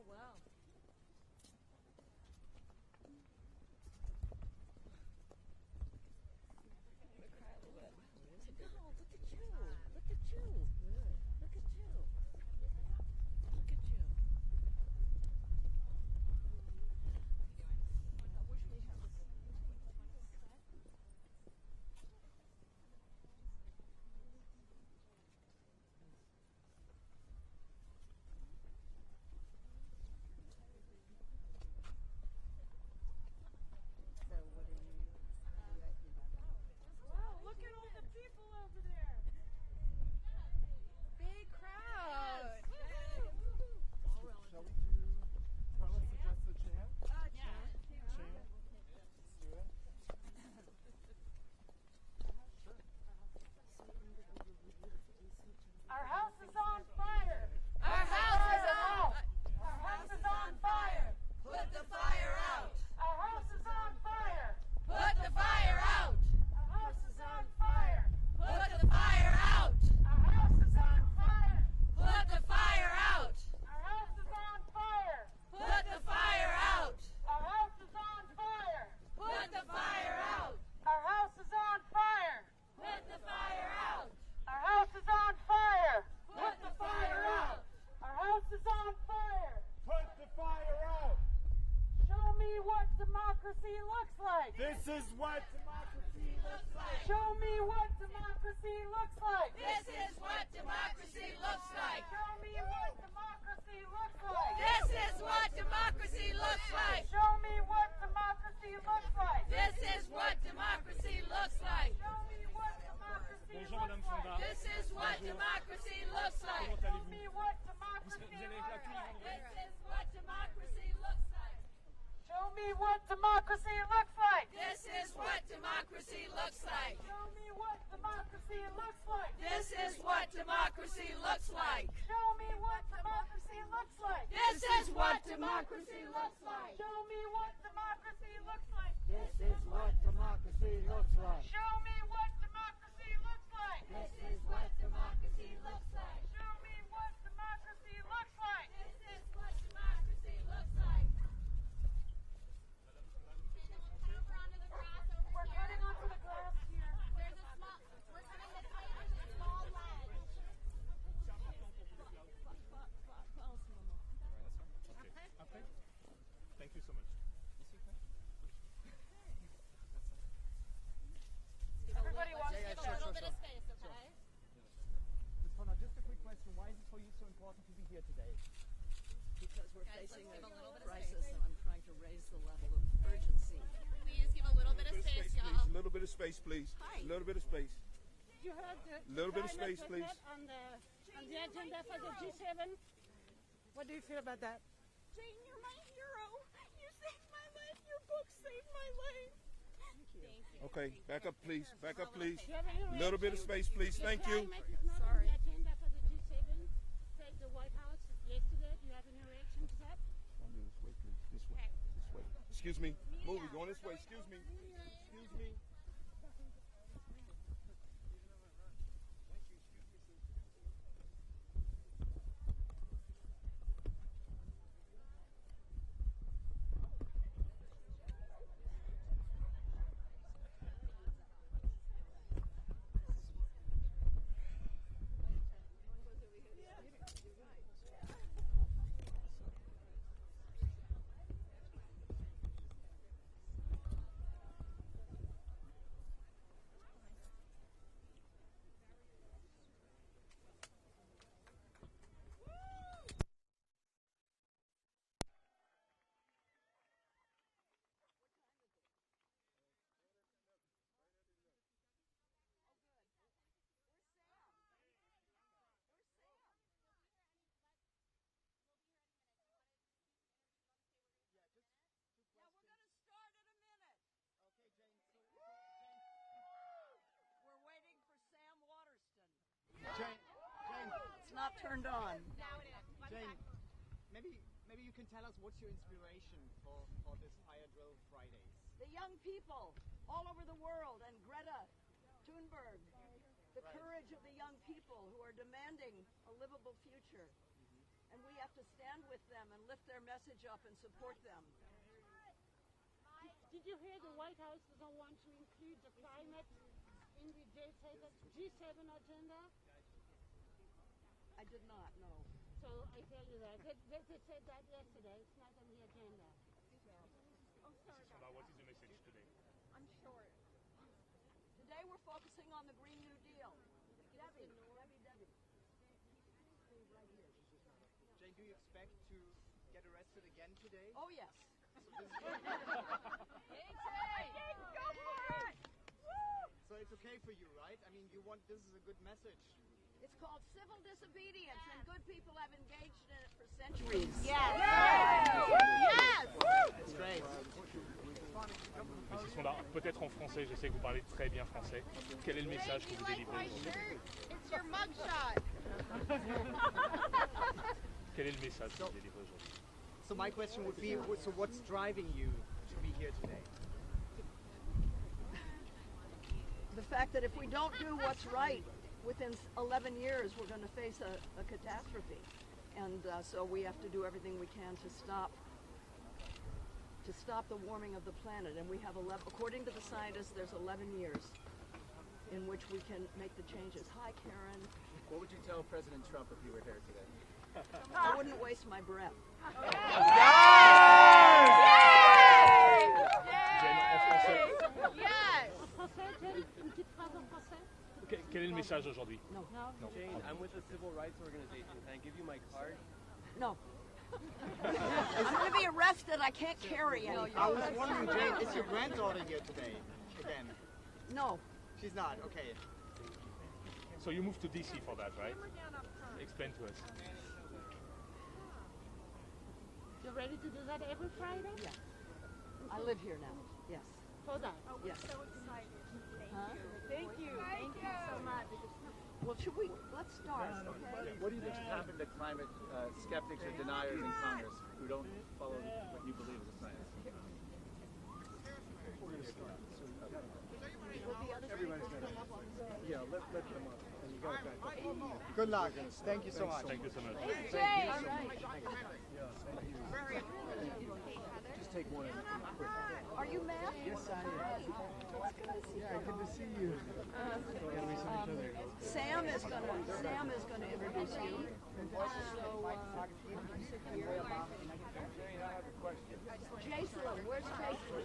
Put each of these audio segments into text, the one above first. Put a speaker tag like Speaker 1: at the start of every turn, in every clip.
Speaker 1: wow.
Speaker 2: This is what democracy looks like.
Speaker 3: Show me what democracy looks like.
Speaker 2: This is what democracy looks like.
Speaker 3: Show me what democracy looks like.
Speaker 2: This is what democracy looks like.
Speaker 3: Show me what democracy looks like.
Speaker 2: This is what democracy looks like.
Speaker 3: Show me what democracy
Speaker 4: Bonjour Madame
Speaker 3: looks
Speaker 4: Fonda.
Speaker 3: like.
Speaker 2: This is what democracy looks like.
Speaker 4: Comment
Speaker 3: Show
Speaker 4: allez-vous?
Speaker 3: me what democracy
Speaker 4: Vous allez
Speaker 3: looks
Speaker 4: éclater
Speaker 3: like.
Speaker 2: This is what democracy looks like.
Speaker 3: Show me what democracy looks like.
Speaker 2: This is what democracy looks like.
Speaker 3: Show me what democracy looks like.
Speaker 2: This is what democracy looks like.
Speaker 3: Show me what democracy looks like.
Speaker 2: This is what democracy looks like.
Speaker 3: Show me what democracy looks like.
Speaker 5: This is what democracy looks like.
Speaker 3: Show me what democracy looks like.
Speaker 2: This is what democracy looks like.
Speaker 3: Show me what democracy looks like.
Speaker 2: This is what democracy looks like.
Speaker 3: We're cutting onto the grass here.
Speaker 6: We're coming this way. There's a small ledge.
Speaker 4: Après? Thank you so much.
Speaker 3: Everybody wants to
Speaker 6: Give a little bit of space, okay?
Speaker 7: Ms. Fonda, just a quick question. Why is it for you so important to be here today?
Speaker 1: Because we're
Speaker 6: Guys,
Speaker 1: facing
Speaker 6: let's
Speaker 1: a
Speaker 6: give a little bit of
Speaker 1: crisis,
Speaker 6: space.
Speaker 1: and I'm trying to raise the level of urgency.
Speaker 6: Please give a little bit of space,
Speaker 8: please.
Speaker 6: y'all.
Speaker 8: A little bit of space, please.
Speaker 1: Hi.
Speaker 8: A little bit of space.
Speaker 9: You heard the
Speaker 8: Little bit of
Speaker 9: climate
Speaker 8: space,
Speaker 9: was
Speaker 8: please.
Speaker 9: not on the agenda for the G7. What do you feel about that?
Speaker 6: Jane, you're my hero. You saved my life. Your book saved my life. Thank you.
Speaker 8: Okay, back up, please. Back up, please.
Speaker 9: Do you have any
Speaker 8: Little bit of
Speaker 9: reaction?
Speaker 8: space, please.
Speaker 9: The
Speaker 8: Thank you.
Speaker 9: climate is not on the agenda for the G7. Said the White House yesterday. Do you have any reaction to that?
Speaker 8: This way, please. This way. This way. Excuse me. Movie, going this way. Excuse me. Excuse me.
Speaker 1: We're waiting for Sam Waterston.
Speaker 7: Jane,
Speaker 1: It's not turned on.
Speaker 6: Now it is.
Speaker 7: Jane, maybe you can tell us what's your inspiration for this Fire Drill Fridays.
Speaker 1: The young people all over the world and Greta Thunberg, the courage of the young people who are demanding a livable future. and we have to stand with them and lift their message up and support them.
Speaker 9: Did you hear the White House doesn't want to include the climate in the G7 agenda?
Speaker 1: I did not, no.
Speaker 9: So I tell you that. They said that yesterday. It's not on the agenda.
Speaker 3: I'm sorry about
Speaker 4: Fonda, what is the message today?
Speaker 3: I'm short.
Speaker 1: Today we're focusing on the Green New Deal. Debbie.
Speaker 7: Jane, do you expect to get arrested again today?
Speaker 1: Oh, yes.
Speaker 7: So it's okay for you, right? I mean, this is a good message.
Speaker 1: It's called civil disobedience, and good people have engaged in it for centuries.
Speaker 3: Yes.
Speaker 7: It's great.
Speaker 4: Mrs. Fonda, peut-être en français, je sais que vous parlez très bien français. Quel est le message que vous délivrez aujourd'hui?
Speaker 3: It's your mugshot.
Speaker 4: Quel est le message que vous délivrez aujourd'hui?
Speaker 7: So my question would be, so what's driving you to be here today?
Speaker 1: The fact that if we don't do what's right, within 11 years we're going to face a catastrophe. And so we have to do everything we can to stop the warming of the planet. And we have according to the scientists, there's 11 years in which we can make the changes. Hi, Karen.
Speaker 10: What would you tell President Trump if he were here today?
Speaker 1: I wouldn't waste my breath.
Speaker 4: Quel est le message aujourd'hui?
Speaker 1: No.
Speaker 10: Jane, I'm with a civil rights organization. Can I give you my card?
Speaker 1: No. I'm going to be arrested. I can't carry anything.
Speaker 7: I was wondering, Jane, is your granddaughter here today? Again?
Speaker 1: No.
Speaker 7: She's not, okay.
Speaker 4: So you moved to DC for that, right? Explain to us.
Speaker 9: You're ready to do that every Friday?
Speaker 1: Yeah. I live here now. Yes.
Speaker 9: For that?
Speaker 1: Yes.
Speaker 3: So excited.
Speaker 1: Huh?
Speaker 3: Thank you. Thank you so much.
Speaker 1: Well, let's start, okay?
Speaker 10: What do you think should happen to climate skeptics or deniers in Congress who don't follow what you believe is a science? Yeah, let them up. And you guys back up.
Speaker 7: Good luck. Thank you so much.
Speaker 4: Thank you so much.
Speaker 10: Just take one.
Speaker 1: Are you Matt?
Speaker 5: Yes, I am. Yeah, good to see you. Yeah, we saw each other.
Speaker 1: Sam is gonna introduce you. Jason, where's Jason?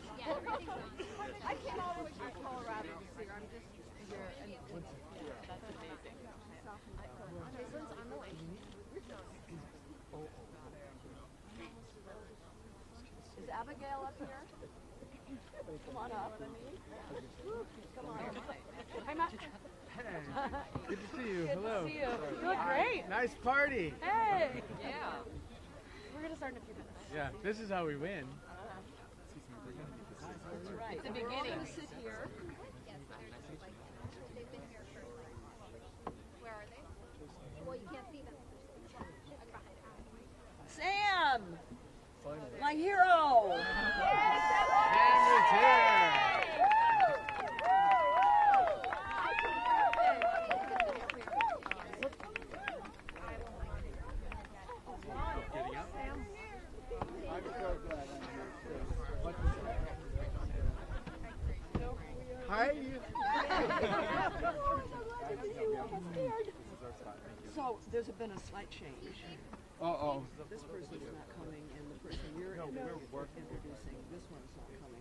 Speaker 3: I came all the way from Colorado to see her. I'm just here. And that's amazing. Jason's on the way.
Speaker 1: Is Abigail up here? Come on up. Come on up.
Speaker 3: Hi, Matt.
Speaker 5: Good to see you.
Speaker 3: Good
Speaker 5: Hello.
Speaker 3: to see you. You look great.
Speaker 5: Nice party.
Speaker 3: Hey. Yeah. We're going to start in a few minutes.
Speaker 5: Yeah, this is how we win.
Speaker 1: That's right.
Speaker 3: It's the beginning.
Speaker 1: We're gonna sit here.
Speaker 6: Where are they? Well, you can't see them.
Speaker 1: Sam! My hero!
Speaker 5: Cameron's here. Hi.
Speaker 1: So there's been a slight change.
Speaker 5: Uh-oh.
Speaker 1: This person's not coming, and the person you're introducing, this one's not coming.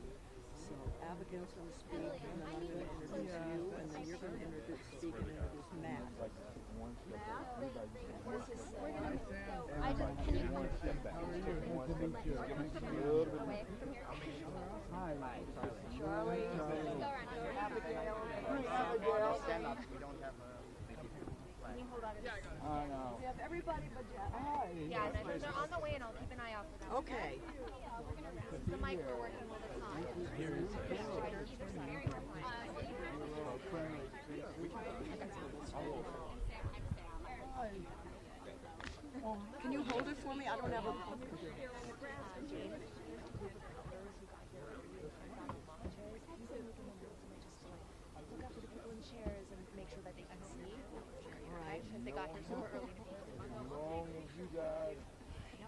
Speaker 1: So Abigail's going to speak, and then I'm going to introduce you, and then you're going to speak and introduce Matt. Matt, what is his
Speaker 6: I just can you
Speaker 5: How are you? Nice to meet you. Hi.
Speaker 1: Charlie, Abigail.
Speaker 7: Stand up. We don't have
Speaker 5: I know.
Speaker 1: We have everybody but Jack.
Speaker 5: Hi.
Speaker 6: Yeah, they're on the way, and I'll keep an eye out for them.
Speaker 1: Okay.
Speaker 6: The mic we're working with is on.
Speaker 1: Can you hold it for me? I don't have a...
Speaker 6: Look after the people in chairs and make sure that they can see.
Speaker 1: All right.
Speaker 6: If they got here super early.
Speaker 5: As long as you guys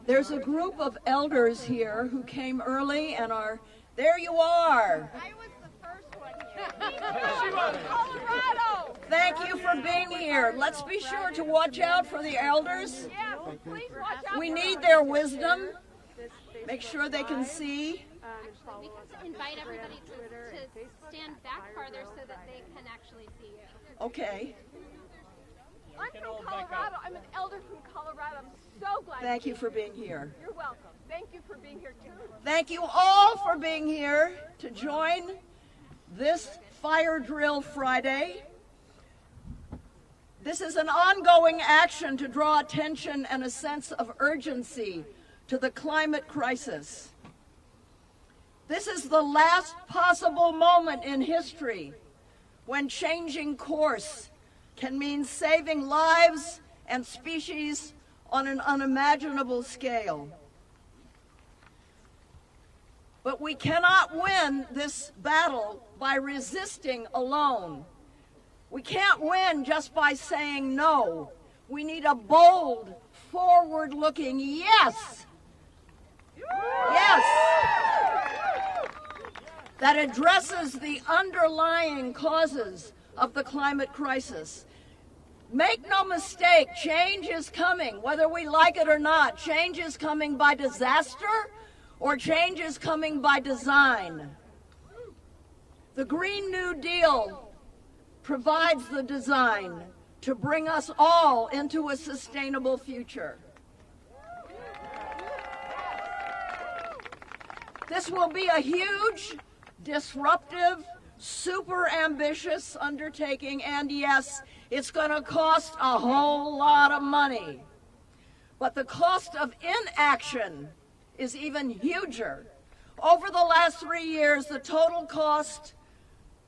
Speaker 1: There's a group of elders here who came early and are, there you are.
Speaker 3: I was the first one here. Colorado!
Speaker 1: Thank you for being here. Let's be sure to watch out for the elders.
Speaker 3: Yeah, please watch out.
Speaker 1: We need their wisdom. Make sure they can see.
Speaker 11: We can invite everybody to stand back farther so that they can actually see you.
Speaker 1: Okay.
Speaker 3: I'm from Colorado. I'm an elder from Colorado. I'm so glad.
Speaker 1: Thank you for being here.
Speaker 3: You're welcome. Thank you for being here too.
Speaker 1: Thank you all for being here to join this Fire Drill Friday. This is an ongoing action to draw attention and a sense of urgency to the climate crisis. This is the last possible moment in history when changing course can mean saving lives and species on an unimaginable scale. But we cannot win this battle by resisting alone. We can't win just by saying no. We need a bold, forward-looking yes. Yes. That addresses the underlying causes of the climate crisis. Make no mistake, change is coming, whether we like it or not. Change is coming by disaster or change is coming by design. The Green New Deal provides the design to bring us all into a sustainable future. This will be a huge, disruptive, super ambitious undertaking, and yes, it's going to cost a whole lot of money. But the cost of inaction is even huger. Over the last 3 years, the total cost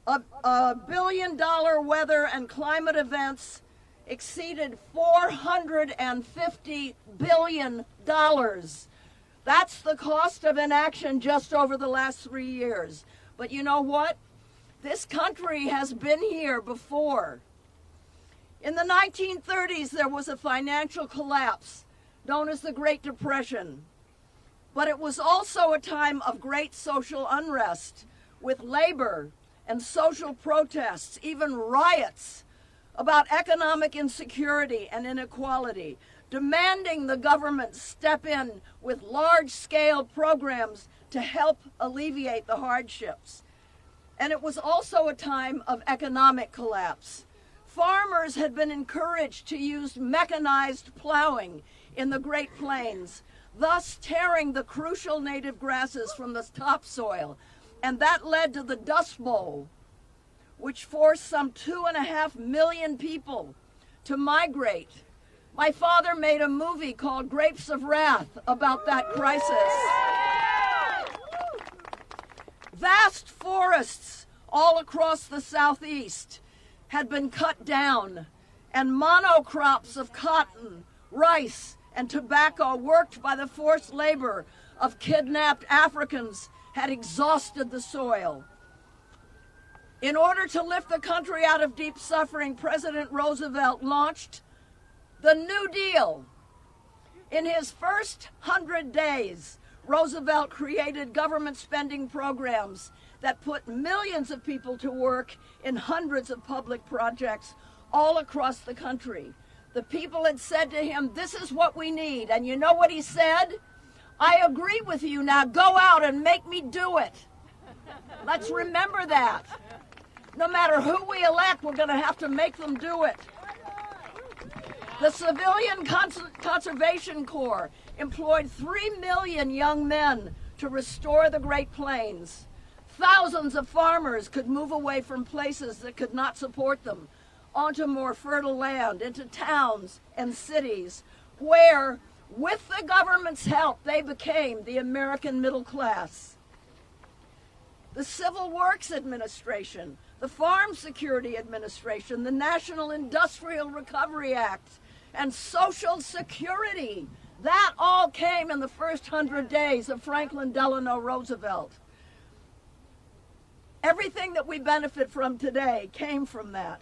Speaker 1: of $1 billion weather and climate events exceeded $450 billion. That's the cost of inaction just over the last 3 years. But you know what? This country has been here before. In the 1930s, there was a financial collapse known as the Great Depression. But it was also a time of great social unrest with labor and social protests, even riots about economic insecurity and inequality, demanding the government step in with large-scale programs to help alleviate the hardships. And it was also a time of economic collapse. Farmers had been encouraged to use mechanized plowing in the Great Plains, thus tearing the crucial native grasses from the topsoil. And that led to the Dust Bowl, which forced some 2.5 million people to migrate. My father made a movie called Grapes of Wrath about that crisis. Vast forests all across the Southeast had been cut down, and monocrops of cotton, rice, and tobacco worked by the forced labor of kidnapped Africans had exhausted the soil. In order to lift the country out of deep suffering, President Roosevelt launched the New Deal. In his first 100 days, Roosevelt created government spending programs that put millions of people to work in hundreds of public projects all across the country. The people had said to him, "This is what we need." And you know what he said? "I agree with you. Now go out and make me do it." Let's remember that. No matter who we elect, we're going to have to make them do it. The Civilian Conservation Corps employed 3 million young men to restore the Great Plains. Thousands of farmers could move away from places that could not support them onto more fertile land, into towns and cities, where, with the government's help, they became the American middle class. The Civil Works Administration, the Farm Security Administration, the National Industrial Recovery Act, and Social Security, that all came in the first 100 days of Franklin Delano Roosevelt. Everything that we benefit from today came from that.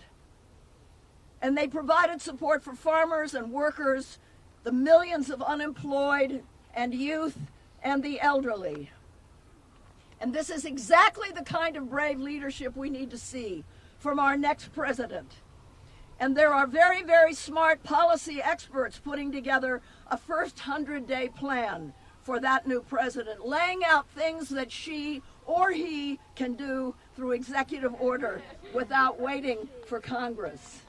Speaker 1: And they provided support for farmers and workers, the millions of unemployed,
Speaker 12: and youth and the elderly. And this is exactly the kind of brave leadership we need to see from our next president. And there are very, very smart policy experts putting together a first 100-day plan for that new president, laying out things that she or he can do through executive order without waiting for Congress.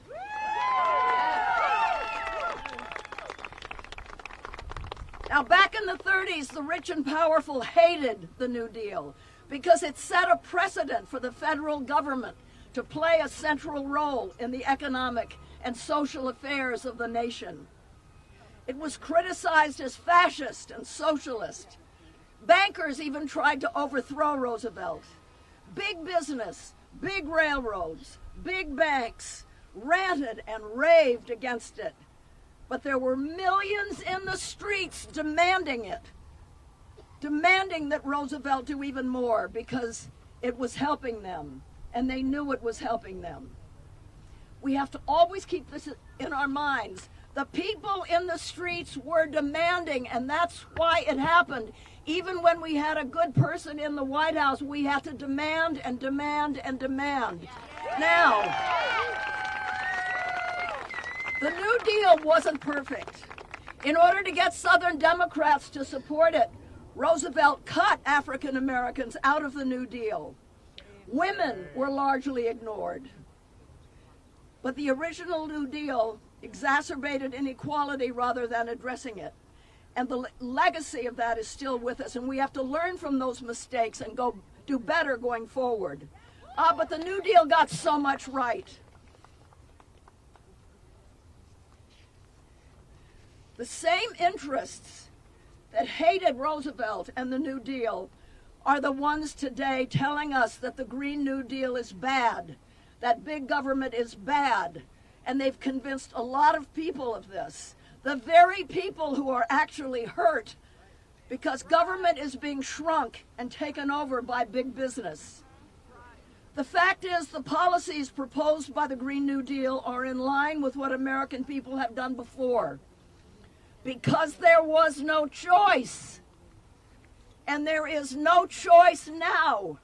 Speaker 12: Now, back in the 30s, the rich and powerful hated the New Deal because it set a precedent for the federal government to play a central role in the economic and social affairs of the nation. It was criticized as fascist and socialist. Bankers even tried to overthrow Roosevelt. Big business, big railroads, big banks ranted and raved against it. But there were millions in the streets demanding it, demanding that Roosevelt do even more because it was helping them, and they knew it was helping them. We have to always keep this in our minds. The people in the streets were demanding, and that's why it happened. Even when we had a good person in the White House, we had to demand and demand and demand. Now, the New Deal wasn't perfect. In order to get Southern Democrats to support it, Roosevelt cut African Americans out of the New Deal. Women were largely ignored. But the original New Deal exacerbated inequality rather than addressing it. And the legacy of that is still with us, and we have to learn from those mistakes and go do better going forward. But the New Deal got so much right. The same interests that hated Roosevelt and the New Deal are the ones today telling us that the Green New Deal is bad, that big government is bad, and they've convinced a lot of people of this. The very people who are actually hurt because government is being shrunk and taken over by big business. The fact is, the policies proposed by the Green New Deal are in line with what American people have done before. Because there was no choice. And there is no choice now.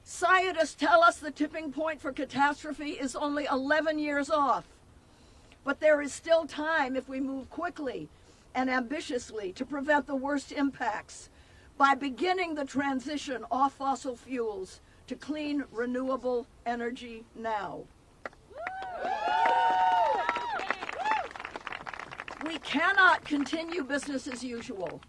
Speaker 12: Scientists tell us the tipping point for catastrophe is only 11 years off. But there is still time if we move quickly and ambitiously to prevent the worst impacts by beginning the transition off fossil fuels to clean, renewable energy now. We cannot continue business as usual.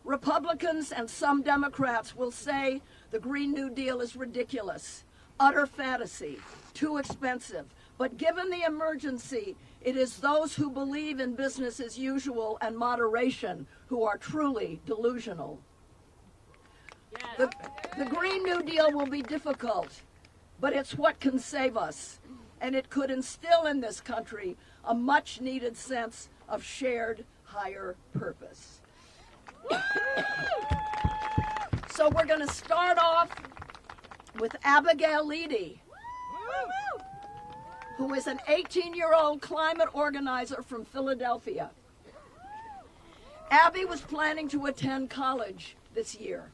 Speaker 12: Republicans and some Democrats will say the Green New Deal is ridiculous, utter fantasy, too expensive. But given the emergency, it is those who believe in business as usual and moderation who are truly delusional. Yes. The Green New Deal will be difficult, but it's what can save us. And it could instill in this country a much-needed sense of shared higher purpose. So we're going to start off with Abigail Leedy, who is an 18-year-old climate organizer from Philadelphia. Abby was planning to attend college this year.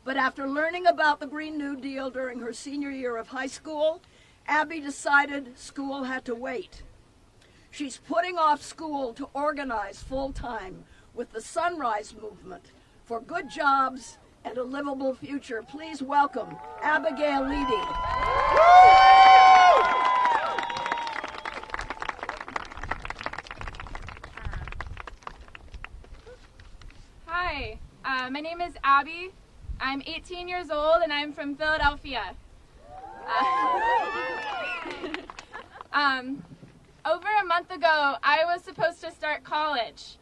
Speaker 12: But after learning about the Green New Deal during her senior year of high school, Abby decided school had to wait. She's putting off school to organize full-time with the Sunrise Movement for good jobs and a livable future. Please welcome Abigail Leedy.
Speaker 13: Hi, my name is Abby. I'm 18 years old and I'm from Philadelphia. Over a month ago, I was supposed to start college.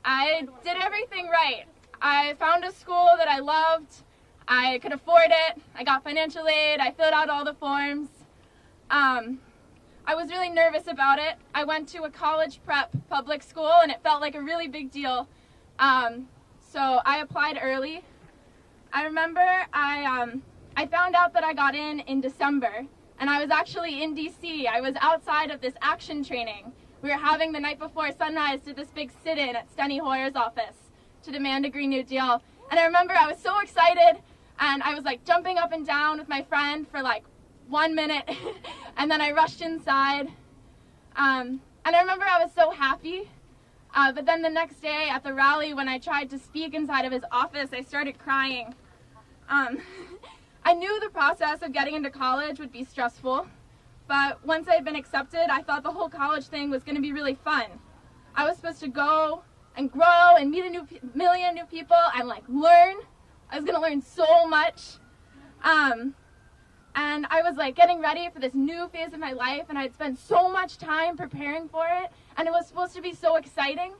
Speaker 13: I did everything right. I found a school that I loved. I could afford it. I got financial aid. I filled out all the forms. I was really nervous about it. I went to a college prep public school and it felt like a really big deal. So I applied early. I remember I found out that I got in December, and I was actually in DC. I was outside of this action training we were having the night before sunrise to this big sit-in at Steny Hoyer's office to demand a Green New Deal. And I remember I was so excited, and I was like jumping up and down with my friend for like 1 minute, and then I rushed inside. And I remember I was so happy, but then the next day at the rally, when I tried to speak inside of his office, I started crying. I knew the process of getting into college would be stressful, but once I had been accepted, I thought the whole college thing was going to be really fun. I was supposed to go and grow and meet a million new people and like learn. I was going to learn so much. And I was like getting ready for this new phase of my life, and I'd spent so much time preparing for it, and it was supposed to be so exciting.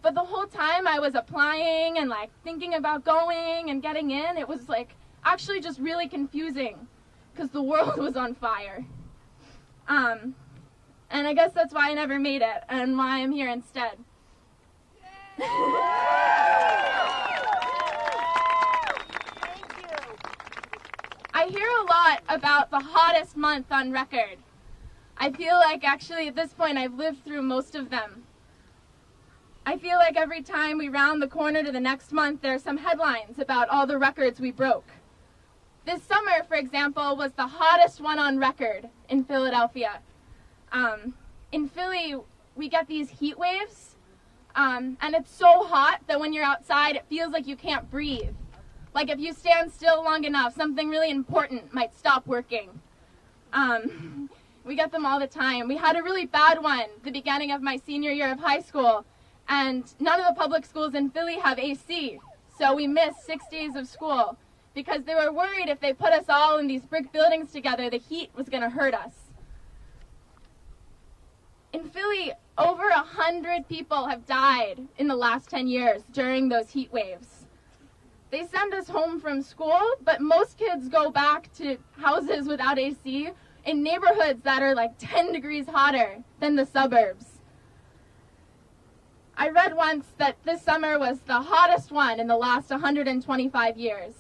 Speaker 13: But the whole time I was applying and like thinking about going and getting in, it was like actually just really confusing because the world was on fire. And I guess that's why I never made it and why I'm here instead. I hear a lot about the hottest month on record. I feel like actually at this point I've lived through most of them. I feel like every time we round the corner to the next month, there are some headlines about all the records we broke. This summer, for example, was the hottest one on record in Philadelphia. In Philly, we get these heat waves, and it's so hot that when you're outside, it feels like you can't breathe. Like if you stand still long enough, something really important might stop working. We get them all the time. We had a really bad one the beginning of my senior year of high school, and none of the public schools in Philly have AC, so we missed 6 days of school because they were worried if they put us all in these brick buildings together, the heat was going to hurt us. In Philly, over 100 people have died in the last 10 years during those heat waves. They send us home from school, but most kids go back to houses without AC in neighborhoods that are like 10 degrees hotter than the suburbs. I read once that this summer was the hottest one in the last 125 years.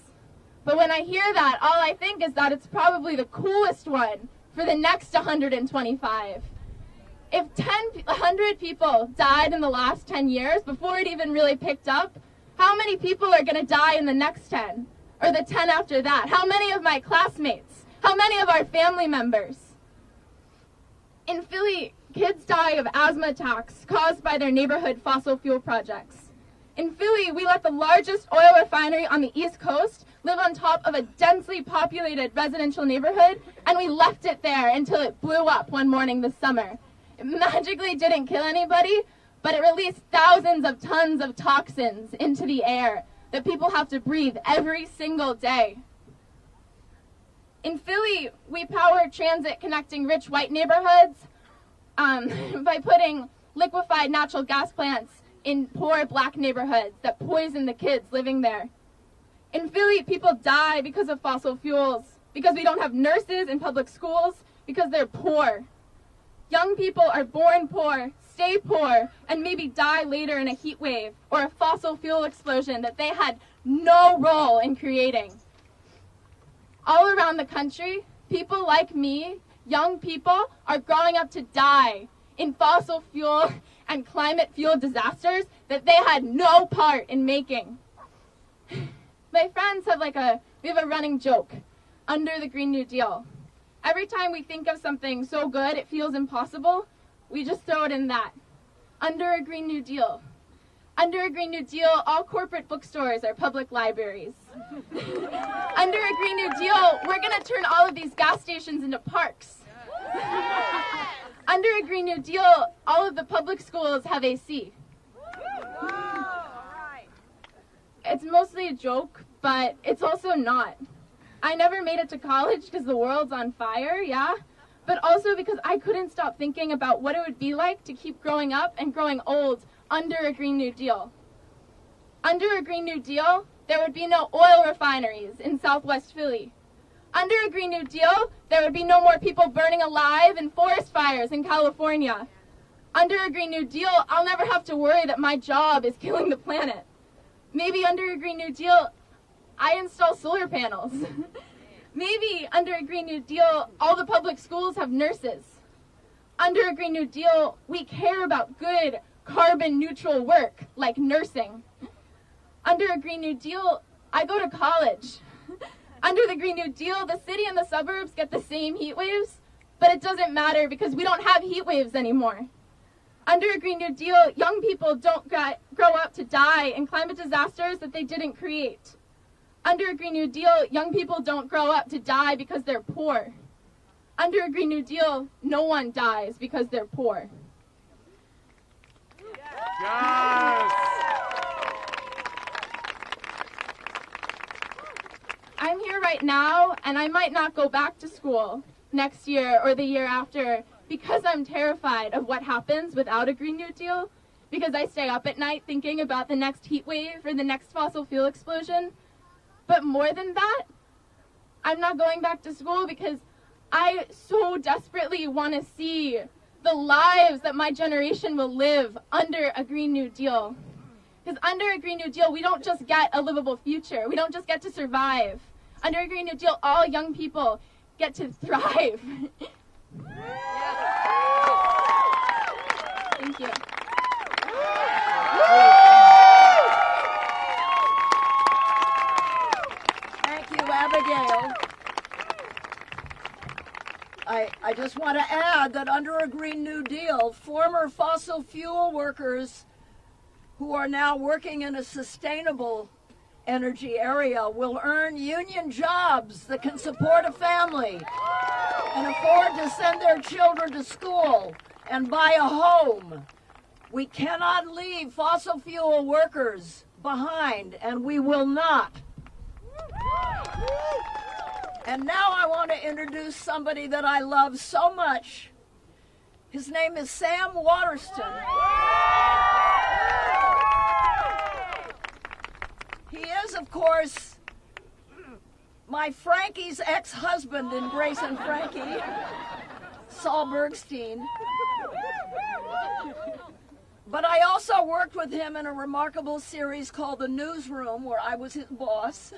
Speaker 13: But when I hear that, all I think is that it's probably the coolest one for the next 125. If 100 people died in the last 10 years before it even really picked up, how many people are going to die in the next 10? Or the 10 after that? How many of my classmates? How many of our family members? In Philly, kids die of asthma attacks caused by their neighborhood fossil fuel projects. In Philly, we let the largest oil refinery on the East Coast live on top of a densely populated residential neighborhood, and we left it there until it blew up one morning this summer. It magically didn't kill anybody, but it released thousands of tons of toxins into the air that people have to breathe every single day. In Philly, we power transit connecting rich white neighborhoods by putting liquefied natural gas plants in poor black neighborhoods that poison the kids living there. In Philly, people die because of fossil fuels, because we don't have nurses in public schools, because they're poor. Young people are born poor, stay poor, and maybe die later in a heat wave or a fossil fuel explosion that they had no role in creating. All around the country, people like me, young people, are growing up to die in fossil fuel and climate fuel disasters that they had no part in making. My friends have we have a running joke, under the Green New Deal. Every time we think of something so good it feels impossible, we just throw it in that. Under a Green New Deal. Under a Green New Deal, all corporate bookstores are public libraries. Under a Green New Deal, we're going to turn all of these gas stations into parks. Under a Green New Deal, all of the public schools have AC. It's mostly a joke, but it's also not. I never made it to college because the world's on fire, yeah? But also because I couldn't stop thinking about what it would be like to keep growing up and growing old under a Green New Deal. Under a Green New Deal, there would be no oil refineries in Southwest Philly. Under a Green New Deal, there would be no more people burning alive in forest fires in California. Under a Green New Deal, I'll never have to worry that my job is killing the planet. Maybe under a Green New Deal, I install solar panels. Maybe under a Green New Deal, all the public schools have nurses. Under a Green New Deal, we care about good carbon neutral work like nursing. Under a Green New Deal, I go to college. Under the Green New Deal, the city and the suburbs get the same heat waves, but it doesn't matter because we don't have heat waves anymore. Under a Green New Deal, young people don't grow up to die in climate disasters that they didn't create. Under a Green New Deal, young people don't grow up to die because they're poor. Under a Green New Deal, no one dies because they're poor.
Speaker 5: Yes!
Speaker 13: I'm here right now, and I might not go back to school next year or the year after because I'm terrified of what happens without a Green New Deal, because I stay up at night thinking about the next heat wave or the next fossil fuel explosion. But more than that, I'm not going back to school because I so desperately want to see the lives that my generation will live under a Green New Deal. Because under a Green New Deal, we don't just get a livable future. We don't just get to survive. Under a Green New Deal, all young people get to thrive. Thank you.
Speaker 12: Thank you, Abigail. I just want to add that under a Green New Deal, former fossil fuel workers who are now working in a sustainable energy area will earn union jobs that can support a family and afford to send their children to school and buy a home. We cannot leave fossil fuel workers behind, and we will not. And now I want to introduce somebody that I love so much. His name is Sam Waterston. He is, of course, my Frankie's ex-husband in Grace and Frankie, Saul Bergstein. But I also worked with him in a remarkable series called The Newsroom, where I was his boss.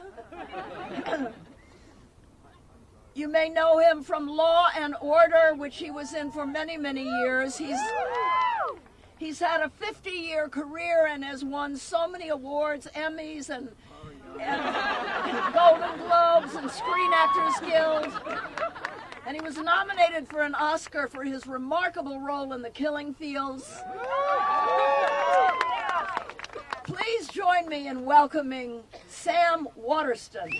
Speaker 12: You may know him from Law and Order, which he was in for many, many years. He's had a 50-year career and has won so many awards, Emmys and Golden Globes and Screen Actors Guild. And he was nominated for an Oscar for his remarkable role in The Killing Fields. Please join me in welcoming Sam Waterston.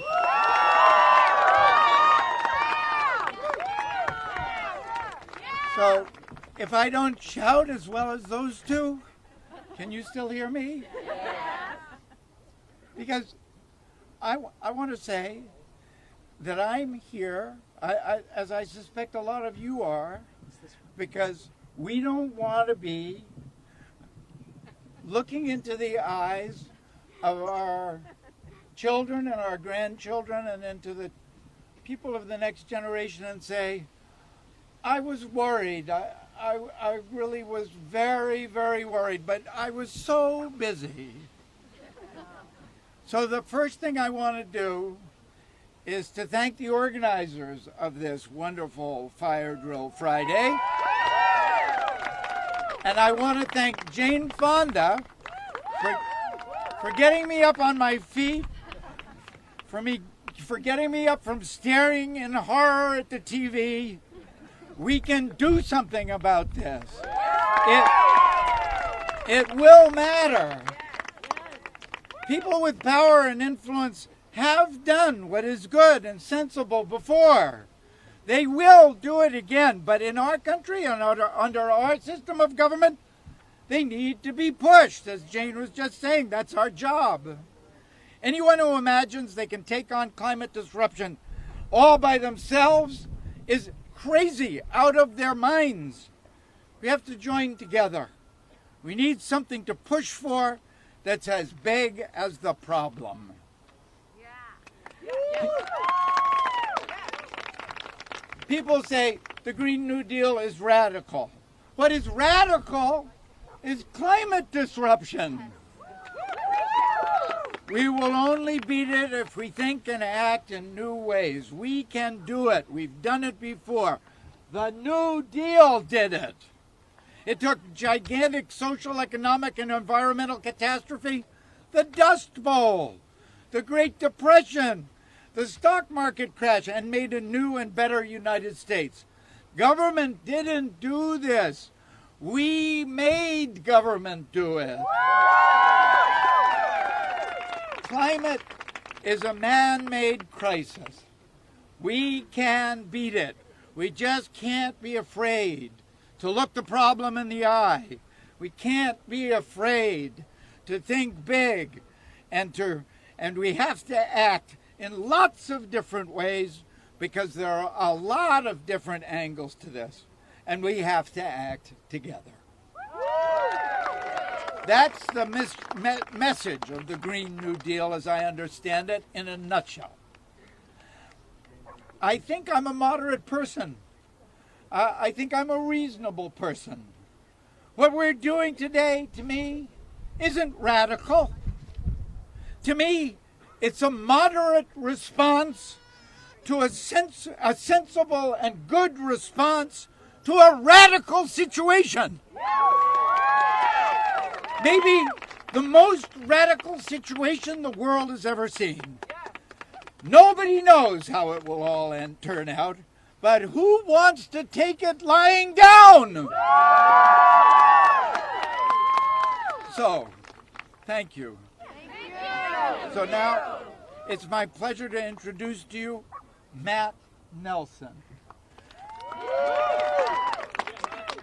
Speaker 14: So, if I don't shout as well as those two, can you still hear me? Because I want to say that I'm here, as I suspect a lot of you are, because we don't want to be looking into the eyes of our children and our grandchildren and into the people of the next generation and say, I was worried. I really was very, very worried, but I was so busy. So the first thing I want to do is to thank the organizers of this wonderful Fire Drill Friday. And I want to thank Jane Fonda for getting me up on my feet, for getting me up from staring in horror at the TV. We can do something about this. It will matter. People with power and influence have done what is good and sensible before. They will do it again, but in our country and under our system of government, they need to be pushed. As Jane was just saying, that's our job. Anyone who imagines they can take on climate disruption all by themselves is crazy, out of their minds. We have to join together. We need something to push for that's as big as the problem. People say the Green New Deal is radical. What is radical is climate disruption. We will only beat it if we think and act in new ways. We can do it. We've done it before. The New Deal did it. It took gigantic social, economic, and environmental catastrophe, the Dust Bowl, the Great Depression, the stock market crash, and made a new and better United States. Government didn't do this. We made government do it. Climate is a man-made crisis. We can beat it. We just can't be afraid to look the problem in the eye. We can't be afraid to think big, and we have to act in lots of different ways, because there are a lot of different angles to this, and we have to act together. That's the message of the Green New Deal as I understand it in a nutshell. I think I'm a moderate person. I think I'm a reasonable person. What we're doing today, to me, isn't radical. To me, it's a moderate response to a sensible and good response to a radical situation. Maybe the most radical situation the world has ever seen. Nobody knows how it will all turn out, but who wants to take it lying down? So, thank you. So now, it's my pleasure to introduce to you Matt Nelson.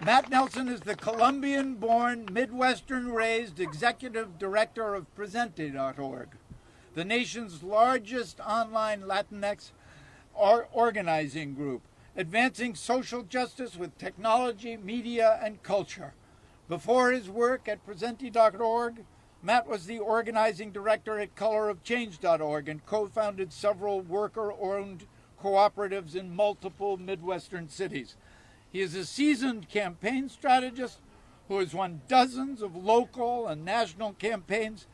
Speaker 14: Matt Nelson is the Colombian-born, Midwestern-raised executive director of Presente.org, the nation's largest online Latinx organizing group, advancing social justice with technology, media, and culture. Before his work at Presente.org, Matt was the organizing director at colorofchange.org and co-founded several worker-owned cooperatives in multiple Midwestern cities. He is a seasoned campaign strategist who has won dozens of local and national campaigns,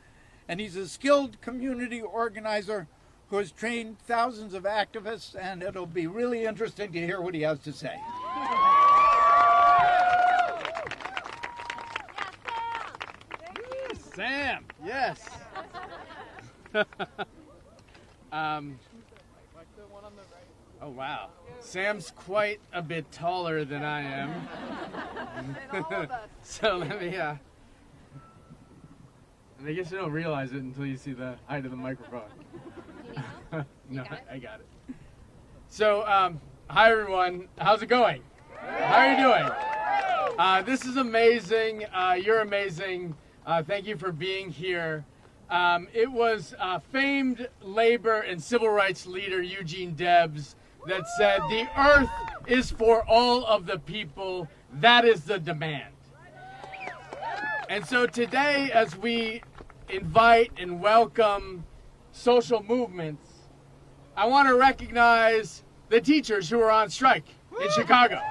Speaker 14: and he's a skilled community organizer who has trained thousands of activists, and it'll be really interesting to hear what he has to say.
Speaker 15: Sam, yes. Oh, wow. Sam's quite a bit taller than I am. So let me, and I guess you don't realize it until you see the height of the microphone. No, I got it. So, hi everyone. How's it going? How are you doing? This is amazing. You're amazing. Thank you for being here. It was famed labor and civil rights leader Eugene Debs that said, "The earth is for all of the people. That is the demand." And so today, as we invite and welcome social movements, I want to recognize the teachers who are on strike in Chicago.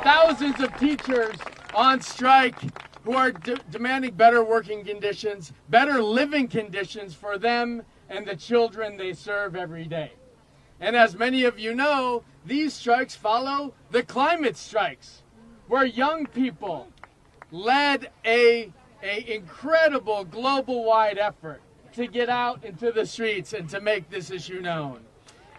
Speaker 15: Thousands of teachers on strike who are demanding better working conditions, better living conditions for them and the children they serve every day. And as many of you know, these strikes follow the climate strikes, where young people led a incredible global-wide effort to get out into the streets and to make this issue known.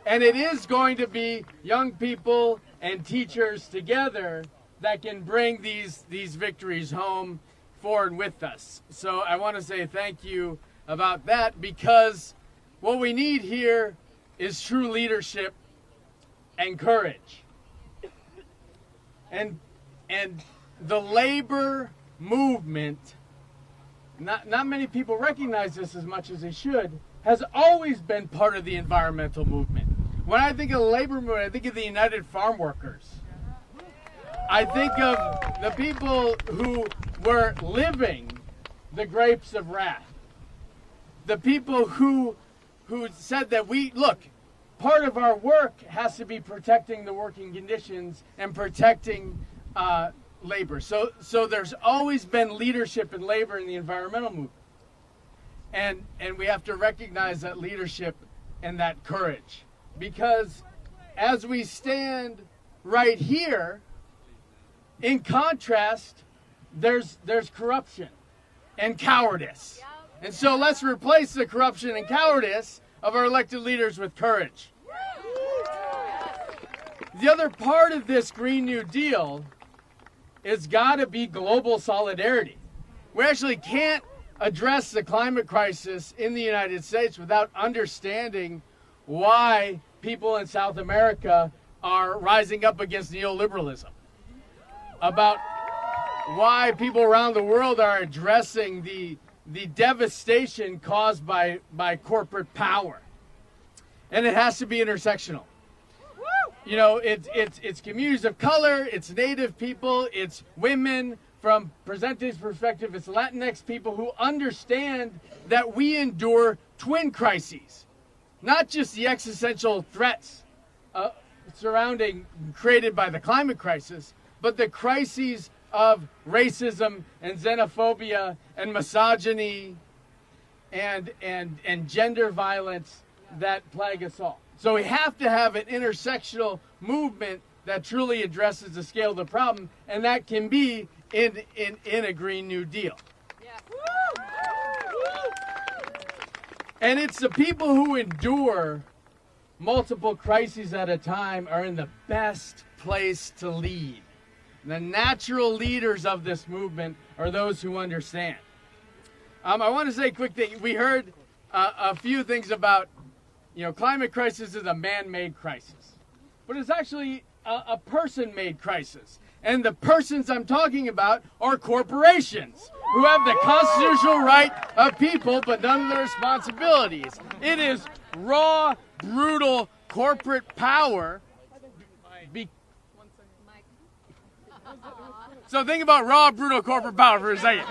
Speaker 15: And it is going to be young people and teachers together that can bring these victories home forward with us. So I want to say thank you about that, because what we need here is true leadership and courage. And the labor movement, not many people recognize this as much as they should, has always been part of the environmental movement. When I think of the labor movement, I think of the United Farm Workers. I think of the people who were living the grapes of wrath. The people who said that part of our work has to be protecting the working conditions and protecting labor. So there's always been leadership in labor in the environmental movement. And we have to recognize that leadership and that courage. Because as we stand right here, in contrast, there's corruption and cowardice. And so let's replace the corruption and cowardice of our elected leaders with courage. The other part of this Green New Deal is got to be global solidarity. We actually can't address the climate crisis in the United States without understanding why people in South America are rising up against neoliberalism, about why people around the world are addressing the devastation caused by corporate power. And it has to be intersectional. You know, it's communities of color, it's Native people, it's women. From Presente's perspective, it's Latinx people who understand that we endure twin crises, not just the existential threats created by the climate crisis, but the crises of racism and xenophobia and misogyny and gender violence that plague us all. So we have to have an intersectional movement that truly addresses the scale of the problem, and that can be in a Green New Deal. And it's the people who endure multiple crises at a time are in the best place to lead. The natural leaders of this movement are those who understand. I want to say a quick thing. We heard a few things about, climate crisis is a man-made crisis. But it's actually a person-made crisis. And the persons I'm talking about are corporations who have the constitutional right of people, but none of the responsibilities. It is raw, brutal corporate power. So think about raw, brutal corporate power for a second.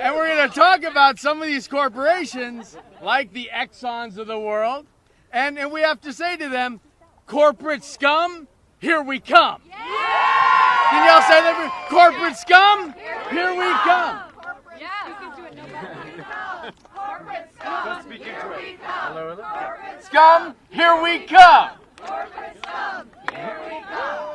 Speaker 15: And we're gonna talk about some of these corporations, like the Exxons of the world, and we have to say to them, corporate scum, here we come. Yeah! Can y'all say that? Corporate scum, here we come.
Speaker 2: Corporate scum, here we come.
Speaker 15: Scum, here we come.
Speaker 2: Corporate scum, here we come.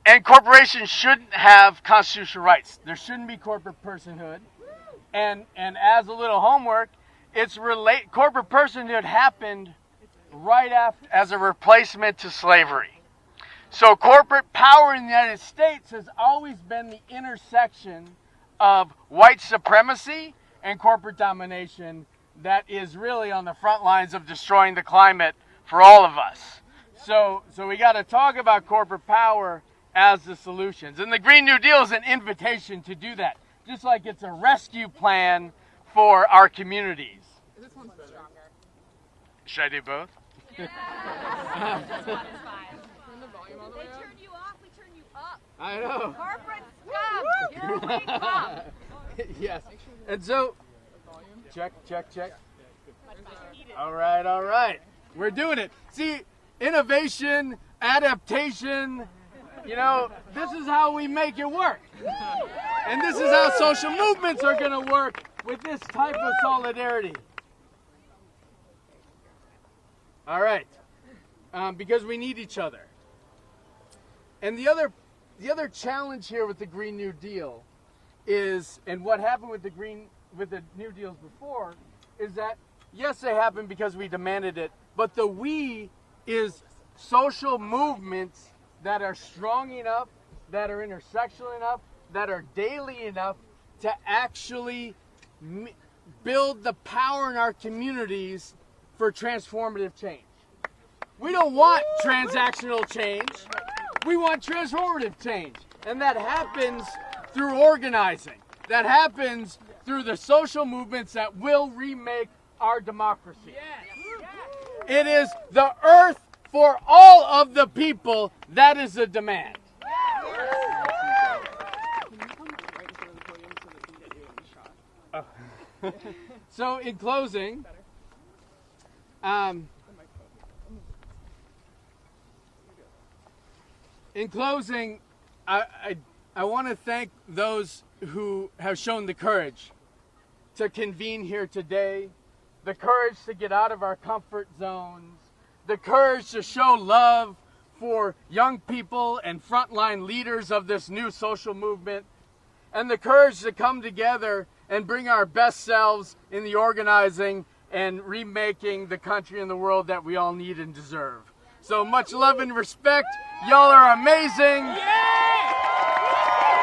Speaker 15: And corporations shouldn't have constitutional rights. There shouldn't be corporate personhood. And as a little homework, corporate personhood happened right after as a replacement to slavery. So corporate power in the United States has always been the intersection of white supremacy and corporate domination that is really on the front lines of destroying the climate for all of us. So we got to talk about corporate power as the solutions. And the Green New Deal is an invitation to do that, just like it's a rescue plan for our communities.
Speaker 3: This one's stronger.
Speaker 15: Should I do both?
Speaker 3: Yeah. This one is fine. Turn the volume all the way up. They turn you off, we turn you up.
Speaker 15: I know.
Speaker 3: Corporate scum, here we come.
Speaker 15: Yes. And so, check. All right. We're doing it. See, innovation, adaptation, this is how we make it work. And this is how social movements are going to work with this type of solidarity. All right. Because we need each other. And the other challenge here with the Green New Deal is, and what happened with the New Deals before, is that, yes, they happened because we demanded it, but the we is social movements that are strong enough, that are intersectional enough, that are daily enough to actually build the power in our communities for transformative change. We don't want transactional change. We want transformative change. And that happens through organizing. That happens through the social movements that will remake our democracy. It is the earth for all of the people. That is the demand. So in closing, I want to thank those who have shown the courage to convene here today, the courage to get out of our comfort zones, the courage to show love for young people and frontline leaders of this new social movement, and the courage to come together and bring our best selves in the organizing and remaking the country and the world that we all need and deserve. So much love and respect. Y'all are amazing.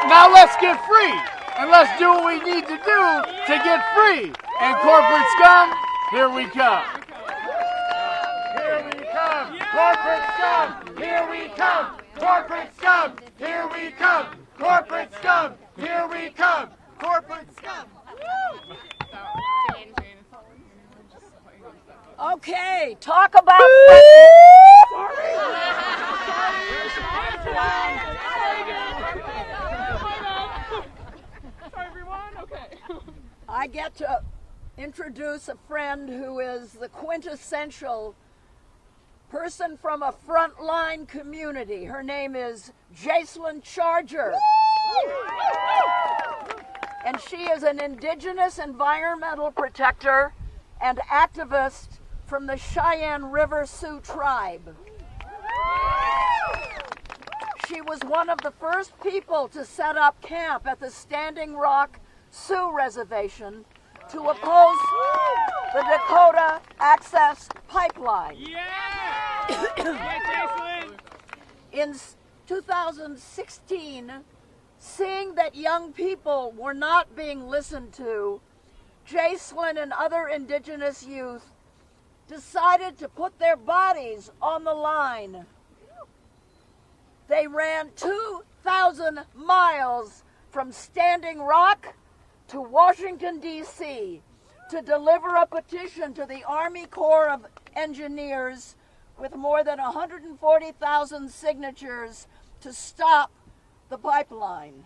Speaker 15: Now let's get free, and let's do what we need to do to get free. And corporate scum, here we come.
Speaker 2: Here we come. Corporate scum. Here we come. Corporate scum. Here we come. Corporate scum. Here we come. Corporate scum.
Speaker 12: Okay, talk about. I get to introduce a friend who is the quintessential person from a frontline community. Her name is Jacelyn Charger. And she is an indigenous environmental protector and activist from the Cheyenne River Sioux tribe. She was one of the first people to set up camp at the Standing Rock Sioux Reservation to oppose the Dakota Access Pipeline. In 2016, seeing that young people were not being listened to, Jacelyn and other indigenous youth decided to put their bodies on the line. They ran 2,000 miles from Standing Rock to Washington, D.C. to deliver a petition to the Army Corps of Engineers with more than 140,000 signatures to stop the pipeline.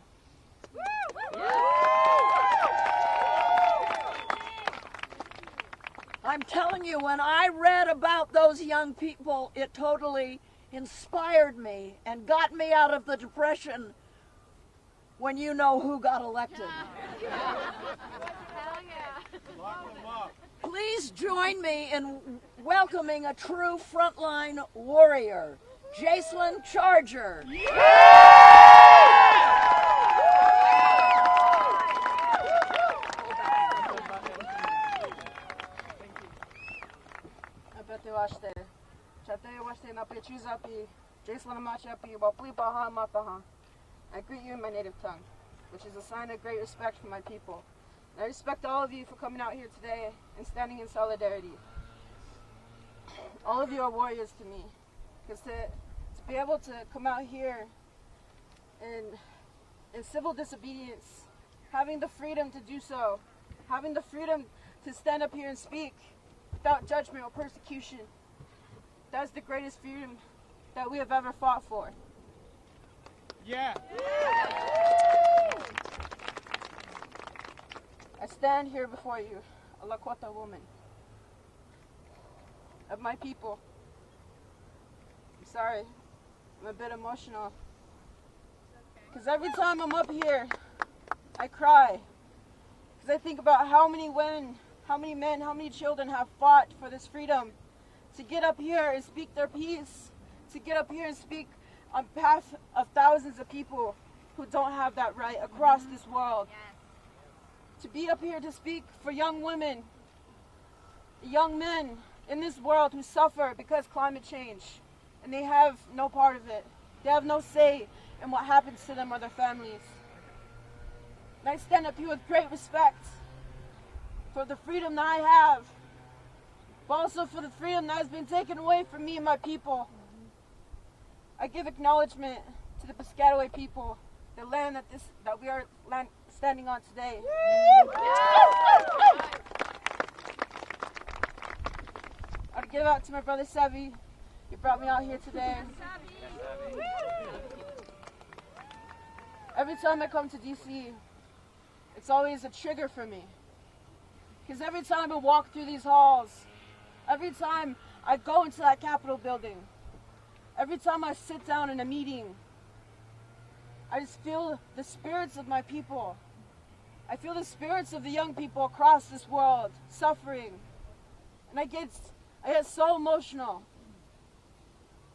Speaker 12: I'm telling you, when I read about those young people, it totally inspired me and got me out of the depression when you know who got elected. Please join me in welcoming a true frontline warrior, Jacelyn Charger.
Speaker 16: I greet you in my native tongue, which is a sign of great respect for my people. And I respect all of you for coming out here today and standing in solidarity. All of you are warriors to me, because to be able to come out here in civil disobedience, having the freedom to do so, having the freedom to stand up here and speak without judgment or persecution, that's the greatest freedom that we have ever fought for.
Speaker 2: Yeah.
Speaker 16: I stand here before you, a Lakota woman, of my people. I'm sorry, I'm a bit emotional. Because every time I'm up here, I cry. Because I think about how many women, how many men, how many children have fought for this freedom to get up here and speak their piece, to get up here and speak on behalf of thousands of people who don't have that right across this world. To be up here to speak for young women, young men in this world who suffer because climate change, and they have no part of it. They have no say in what happens to them or their families. And I stand up here with great respect for the freedom that I have, but also for the freedom that has been taken away from me and my people. I give acknowledgement to the Piscataway people, the land that we are standing on today. I'd give out to my brother Sevi. He brought me out here today. Every time I come to DC, it's always a trigger for me. Because every time I walk through these halls, every time I go into that Capitol building, every time I sit down in a meeting, I just feel the spirits of my people. I feel the spirits of the young people across this world suffering. And I get so emotional.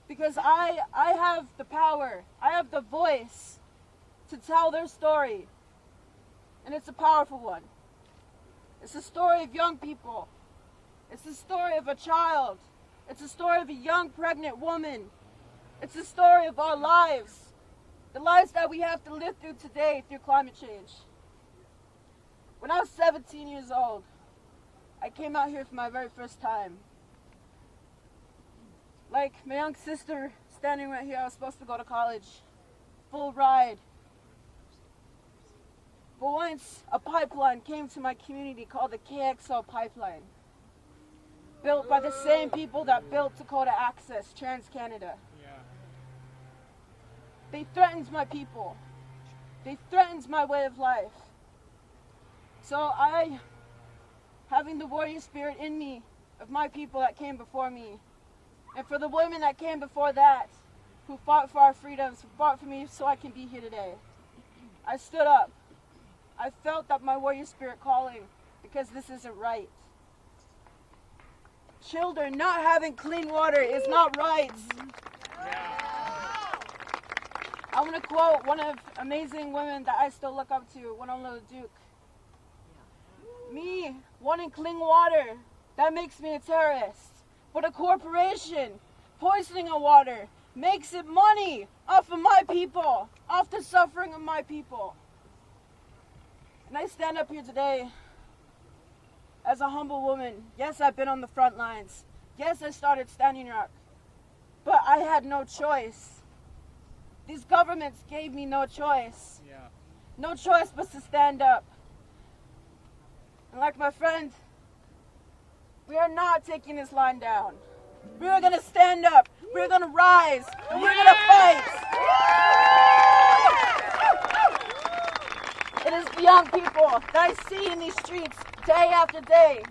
Speaker 16: Because I have the power, I have the voice to tell their story. And it's a powerful one. It's a story of young people. It's the story of a child. It's a story of a young pregnant woman. It's the story of our lives. The lives that we have to live through today through climate change. When I was 17 years old, I came out here for my very first time. Like my young sister standing right here, I was supposed to go to college. Full ride. But once a pipeline came to my community called the KXL pipeline, built by the same people that built Dakota Access, Trans-Canada. They threatened my people. They threatened my way of life. So I, having the warrior spirit in me of my people that came before me, and for the women that came before that, who fought for our freedoms, who fought for me so I can be here today, I stood up. I felt that my warrior spirit calling, because this isn't right. Children not having clean water is not right. I want to quote one of amazing women that I still look up to, Winona Duke. Me wanting clean water, that makes me a terrorist. But a corporation poisoning our water makes it money off of my people, off the suffering of my people. And I stand up here today as a humble woman. Yes, I've been on the front lines. Yes, I started Standing Rock. But I had no choice. These governments gave me no choice. No choice but to stand up. And like my friend, we are not taking this line down. We are going to stand up. We're going to rise. And we're going to fight. It is the young people that I see in these streets day after day.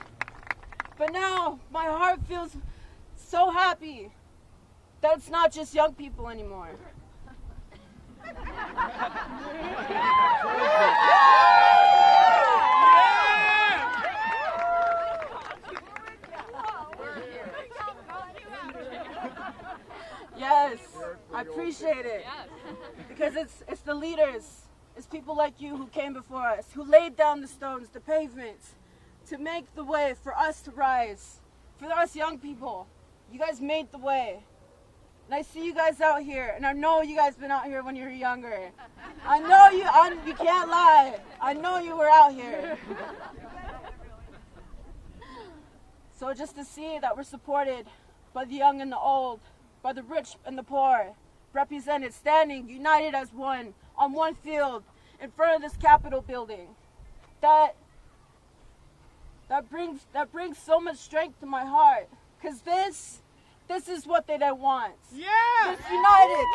Speaker 16: But now my heart feels so happy that it's not just young people anymore. Yes, I appreciate it. Because it's the leaders. It's people like you who came before us, who laid down the stones, the pavements, to make the way for us to rise. For us young people, you guys made the way. And I see you guys out here, and I know you guys been out here when you were younger. I know you can't lie. I know you were out here. So just to see that we're supported by the young and the old, by the rich and the poor, represented, standing, united as one, on one field, in front of this Capitol building, that brings so much strength to my heart, because this is what they don't want. Yeah. This united.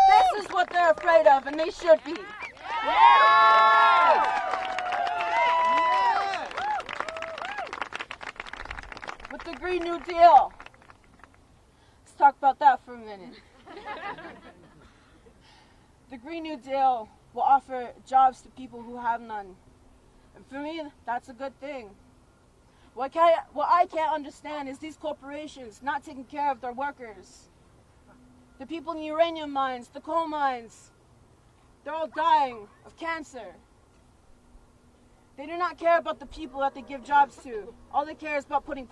Speaker 16: This is what they're afraid of, and they should be. With the Green New Deal, let's talk about that for a minute. The Green New Deal will offer jobs to people who have none. And for me, that's a good thing. What I can't understand is these corporations not taking care of their workers. The people in the uranium mines, the coal mines, they're all dying of cancer. They do not care about the people that they give jobs to. All they care is about putting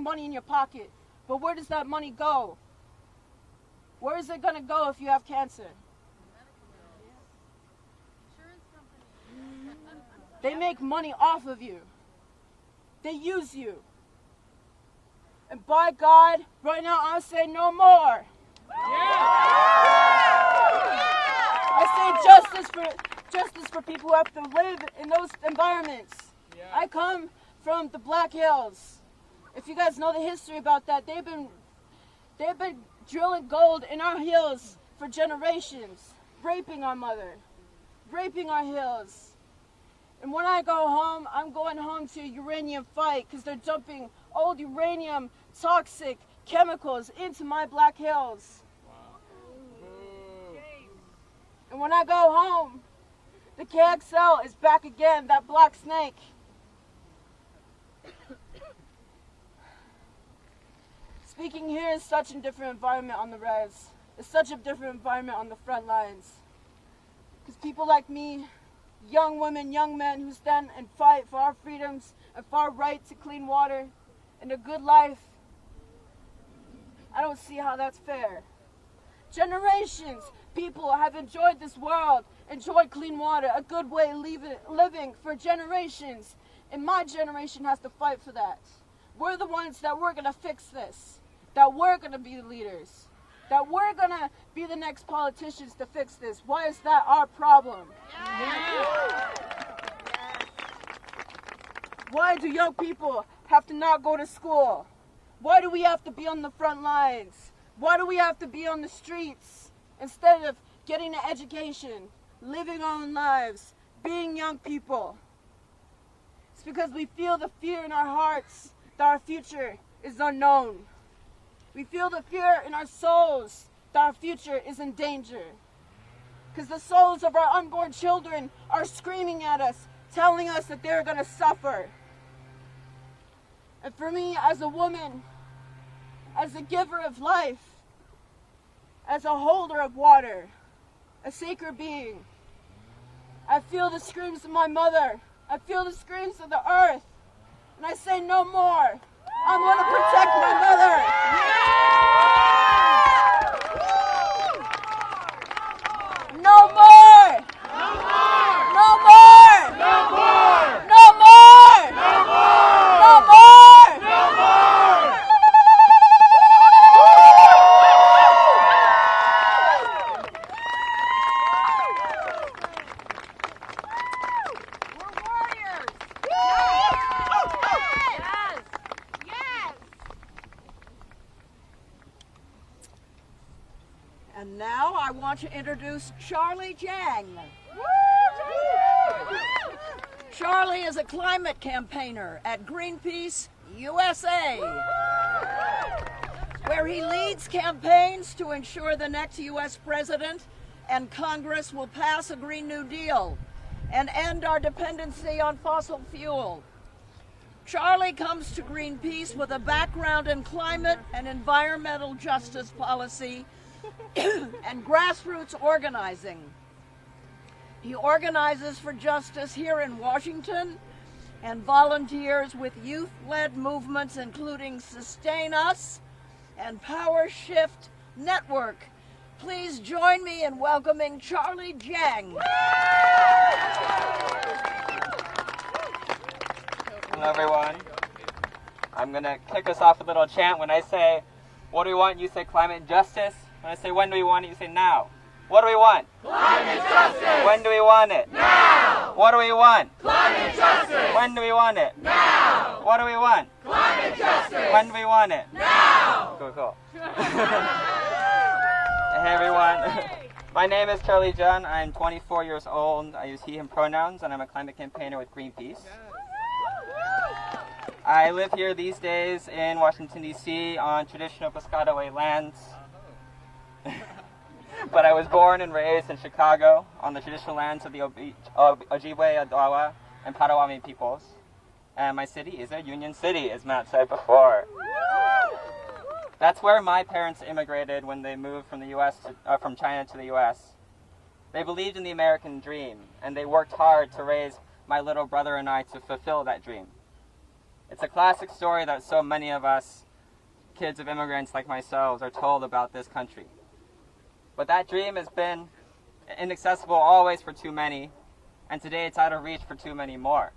Speaker 16: money in your pocket. But where does that money go? Where is it going to go if you have cancer? They make money off of you. They use you. And by God, right now I say no more. I say justice for people who have to live in those environments. I come from the Black Hills. If you guys know the history about that, they've been drilling gold in our hills for generations, raping our mother, raping our hills. And when I go home, I'm going home to a uranium fight because they're dumping old uranium toxic chemicals into my Black Hills. And when I go home, The KXL is back again, that black snake. Speaking here is such a different environment on the res. It's such a different environment on the front lines. Because people like me, young women, young men who stand and fight for our freedoms and for our right to clean water and a good life, I don't see how that's fair. Generations, people have enjoyed this world, enjoyed clean water, a good way of living for generations. And my generation has to fight for that. We're the ones that we're going to fix this, that we're going to be the leaders, that we're going to be the next politicians to fix this. Why is that our problem? Yeah. Why do young people have to not go to school? Why do we have to be on the front lines? Why do we have to be on the streets instead of getting an education, living our own lives, being young people? It's because we feel the fear in our hearts that our future is unknown. We feel the fear in our souls that our future is in danger. Because the souls of our unborn children are screaming at us, telling us that they're going to suffer. And for me, as a woman, as a giver of life, as a holder of water, a sacred being, I feel the screams of my mother. I feel the screams of the earth. And I say no more. I'm going to protect my mother. No more. No more. No more. No more. No more. No more. No more. No more.
Speaker 3: We're warriors. Yes. Yes.
Speaker 12: And now I want to introduce Charlie Jiang. Charlie is a climate campaigner at Greenpeace USA, where he leads campaigns to ensure the next U.S. president and Congress will pass a Green New Deal and end our dependency on fossil fuel. Charlie comes to Greenpeace with a background in climate and environmental justice policy and grassroots organizing. He organizes for justice here in Washington and volunteers with youth-led movements including Sustain Us and Power Shift Network. Please join me in welcoming Charlie Jiang.
Speaker 17: Hello everyone. I'm going to kick us off with a little chant. When I say, what do we want? You say climate justice. When I say, when do we want it? You say, now. What do we want?
Speaker 2: Climate justice!
Speaker 17: When do we want it?
Speaker 2: Now!
Speaker 17: What do we want?
Speaker 2: Climate justice!
Speaker 17: When do we want it?
Speaker 2: Now!
Speaker 17: What do we want?
Speaker 2: Climate justice!
Speaker 17: When do we want it?
Speaker 2: Now!
Speaker 17: Cool, cool. Hey everyone. My name is Charlie Jiang. I'm 24 years old. I use he, him pronouns, and I'm a climate campaigner with Greenpeace. I live here these days in Washington, D.C. on traditional Piscataway lands. But I was born and raised in Chicago on the traditional lands of the Ojibwe, Odawa, and Potawatomi peoples. And my city is a union city, as Matt said before. That's where my parents immigrated when they moved from the from China to the U.S. They believed in the American dream, and they worked hard to raise my little brother and I to fulfill that dream. It's a classic story that so many of us, kids of immigrants like myself, are told about this country. But that dream has been inaccessible always for too many, and today it's out of reach for too many more.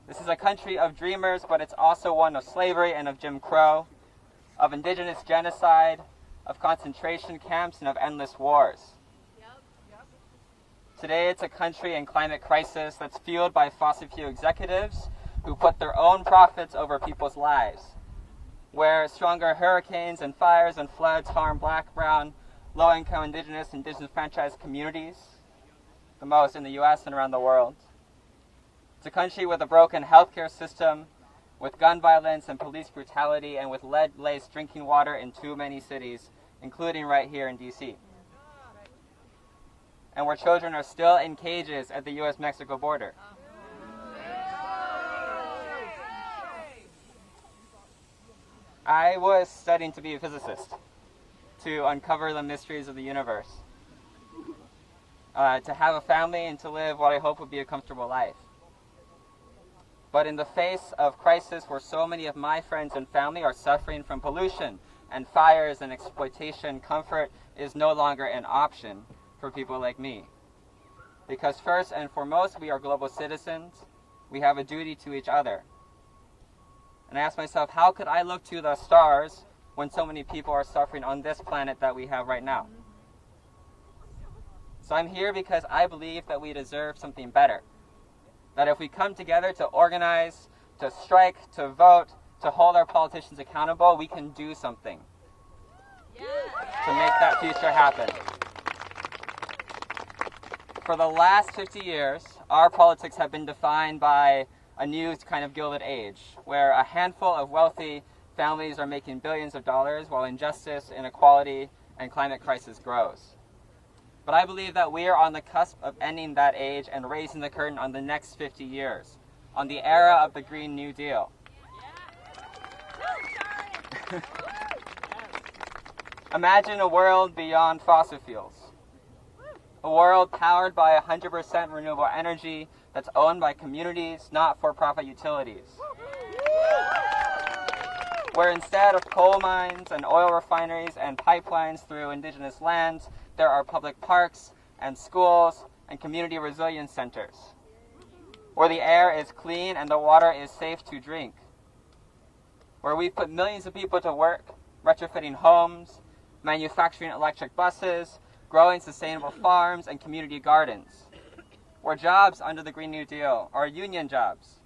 Speaker 17: This is a country of dreamers, but it's also one of slavery and of Jim Crow, of indigenous genocide, of concentration camps, and of endless wars. Today it's a country in climate crisis that's fueled by fossil fuel executives who put their own profits over people's lives, where stronger hurricanes and fires and floods harm black, brown, low-income, indigenous disenfranchised communities, the most in the U.S. and around the world. It's a country with a broken healthcare system, with gun violence and police brutality, and with lead-laced drinking water in too many cities, including right here in D.C. and where children are still in cages at the US-Mexico border. I was studying to be a physicist, to uncover the mysteries of the universe, to have a family and to live what I hope would be a comfortable life. But in the face of crisis where so many of my friends and family are suffering from pollution and fires and exploitation, comfort is no longer an option for people like me. Because first and foremost, we are global citizens. We have a duty to each other. And I asked myself, how could I look to the stars when so many people are suffering on this planet that we have right now? So I'm here because I believe that we deserve something better. That if we come together to organize, to strike, to vote, to hold our politicians accountable, we can do something to make that future happen. For the last 50 years, our politics have been defined by a new kind of Gilded Age, where a handful of wealthy families are making billions of dollars while injustice, inequality, and climate crisis grows. But I believe that we are on the cusp of ending that age and raising the curtain on the next 50 years, on the era of the Green New Deal. Imagine a world beyond fossil fuels. A world powered by 100% renewable energy that's owned by communities, not for-profit utilities. Where instead of coal mines and oil refineries and pipelines through indigenous lands, there are public parks and schools and community resilience centers. Where the air is clean and the water is safe to drink. Where we put millions of people to work, retrofitting homes, manufacturing electric buses, growing sustainable farms and community gardens. Where jobs under the Green New Deal are union jobs.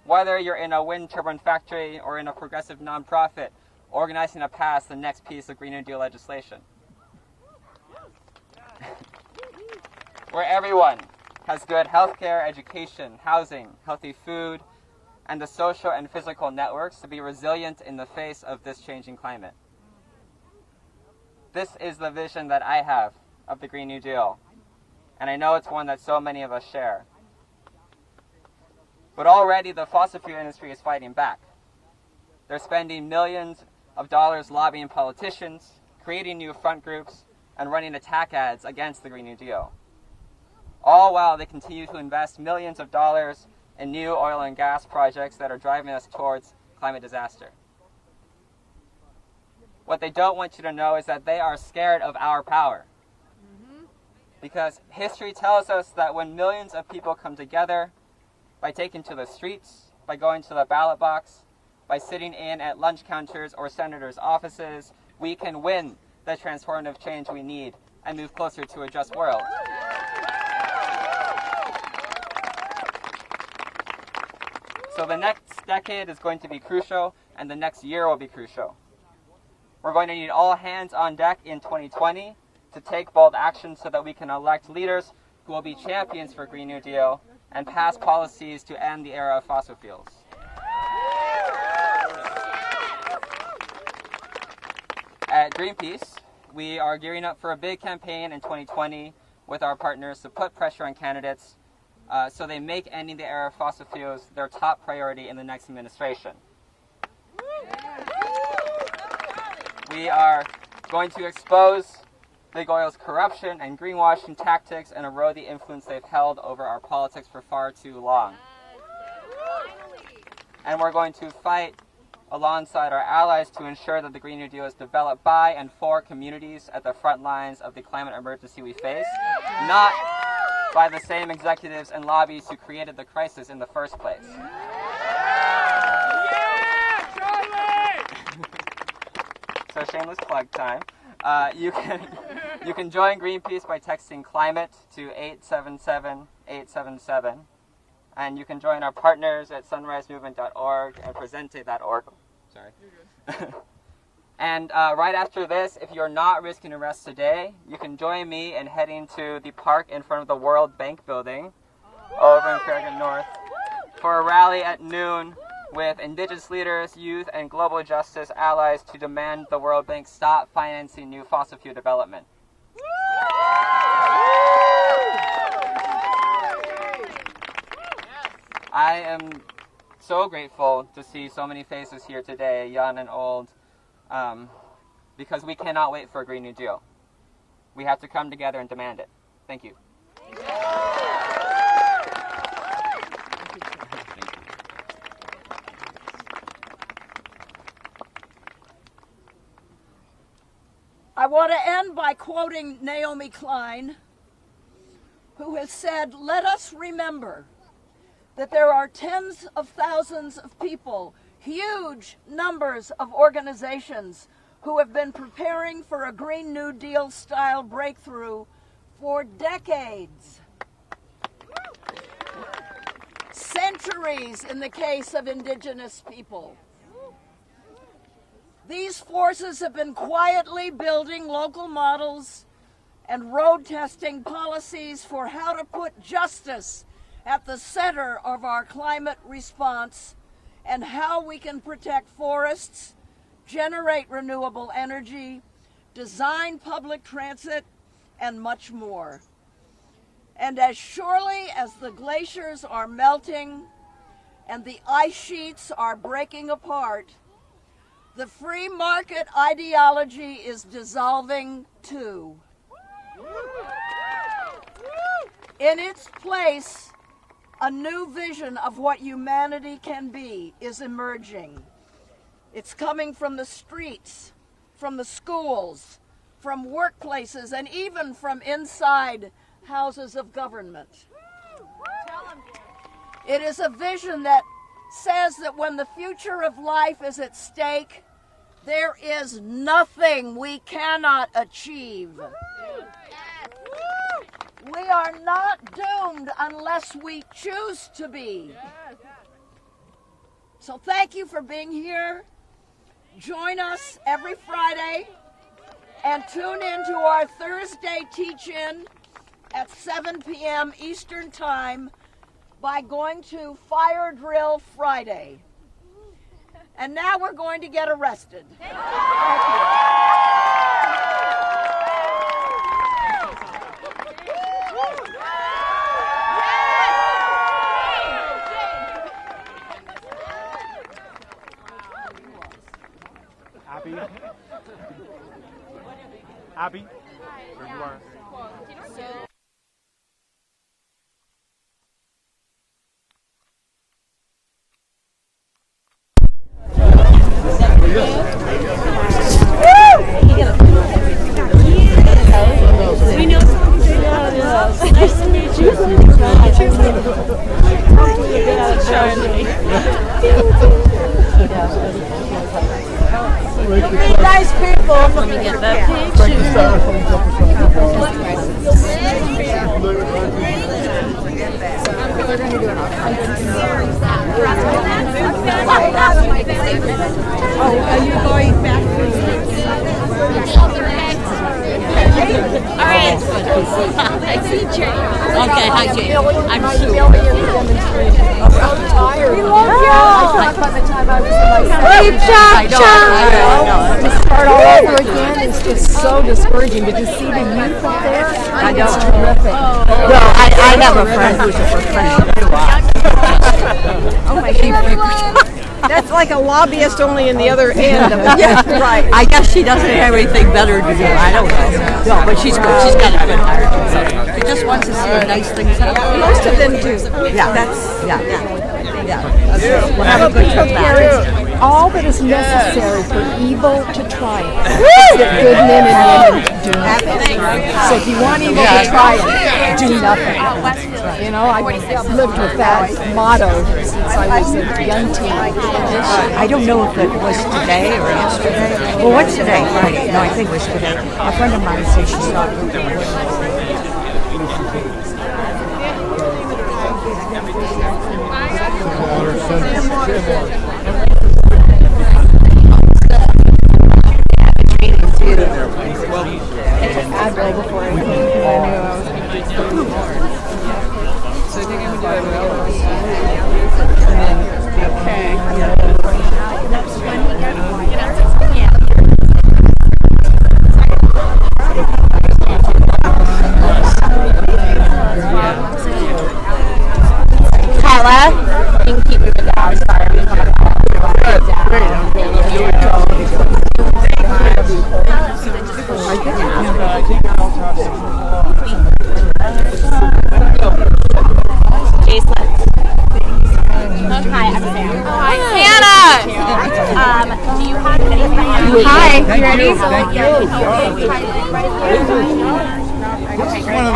Speaker 17: Whether you're in a wind turbine factory or in a progressive nonprofit organizing to pass the next piece of Green New Deal legislation. Where everyone has good healthcare, education, housing, healthy food, and the social and physical networks to be resilient in the face of this changing climate. This is the vision that I have of the Green New Deal, and I know it's one that so many of us share. But already the fossil fuel industry is fighting back. They're spending millions of dollars lobbying politicians, creating new front groups, and running attack ads against the Green New Deal. All while they continue to invest millions of dollars in new oil and gas projects that are driving us towards climate disaster. What they don't want you to know is that they are scared of our power. Because history tells us that when millions of people come together, by taking to the streets, by going to the ballot box, by sitting in at lunch counters or senators' offices, we can win the transformative change we need and move closer to a just world. So the next decade is going to be crucial, and the next year will be crucial. We're going to need all hands on deck in 2020 to take bold action so that we can elect leaders who will be champions for Green New Deal and pass policies to end the era of fossil fuels. At Greenpeace, we are gearing up for a big campaign in 2020 with our partners to put pressure on candidates so they make ending the era of fossil fuels their top priority in the next administration. We are going to expose big oil's corruption and greenwashing tactics and erode the influence they've held over our politics for far too long. And we're going to fight alongside our allies to ensure that the Green New Deal is developed by and for communities at the front lines of the climate emergency we face, not by the same executives and lobbies who created the crisis in the first place. So shameless plug time. You can join Greenpeace by texting climate to 877-877. And you can join our partners at sunrisemovement.org and presente.org. Sorry. And right after this, if you're not risking arrest today, you can join me in heading to the park in front of the World Bank building over in Farragut North for a rally at noon with indigenous leaders, youth, and global justice allies to demand the World Bank stop financing new fossil fuel development. I am so grateful to see so many faces here today, young and old, because we cannot wait for a Green New Deal. We have to come together and demand it. Thank you.
Speaker 12: I want to end by quoting Naomi Klein, who has said, "Let us remember that there are tens of thousands of people, huge numbers of organizations who have been preparing for a Green New Deal style breakthrough for decades. Centuries in the case of indigenous people. These forces have been quietly building local models and road testing policies for how to put justice at the center of our climate response and how we can protect forests, generate renewable energy, design public transit, and much more. And as surely as the glaciers are melting and the ice sheets are breaking apart, the free market ideology is dissolving too. In its place, a new vision of what humanity can be is emerging. It's coming from the streets, from the schools, from workplaces, and even from inside houses of government. It is a vision that says that when the future of life is at stake, there is nothing we cannot achieve. We are not doomed unless we choose to be. So thank you for being here. Join us every Friday and tune in to our Thursday teach-in at 7 p.m. Eastern Time by going to Fire Drill Friday. And now we're going to get arrested. Thank you.
Speaker 2: Abby, there you are.
Speaker 6: We know something. Nice to meet you.
Speaker 16: Really nice people.
Speaker 6: Let me get that
Speaker 16: Oh, are you going back to
Speaker 6: All right. I see Jay. Okay, hi Jay. I'm Sue.
Speaker 16: We love you. By the time I was in my to start all over again is just so discouraging. But to see the youth up there, I know it's terrific.
Speaker 6: Well, I have a friend who's a professional.
Speaker 16: Oh my God. That's like a lobbyist only in the other end of it.
Speaker 6: Yeah, right. I guess she doesn't have anything better to do. I don't know. No, but she's good. She's got a good heart. So she just wants to see nice things happen.
Speaker 16: Most of them do.
Speaker 6: Yeah.
Speaker 16: We'll have a good time. All that is necessary for evil to triumph is that good men and women do nothing. So if you want evil to triumph, do nothing. You know, I've lived with that motto since I was a young teen.
Speaker 6: I don't know if it was today or yesterday. Well, what's today? Friday. No, I think it was today. A friend of mine said she saw
Speaker 16: I'd go before I knew I was going to do something more. So I think I'm going to do it real. And then, okay.
Speaker 6: Carla?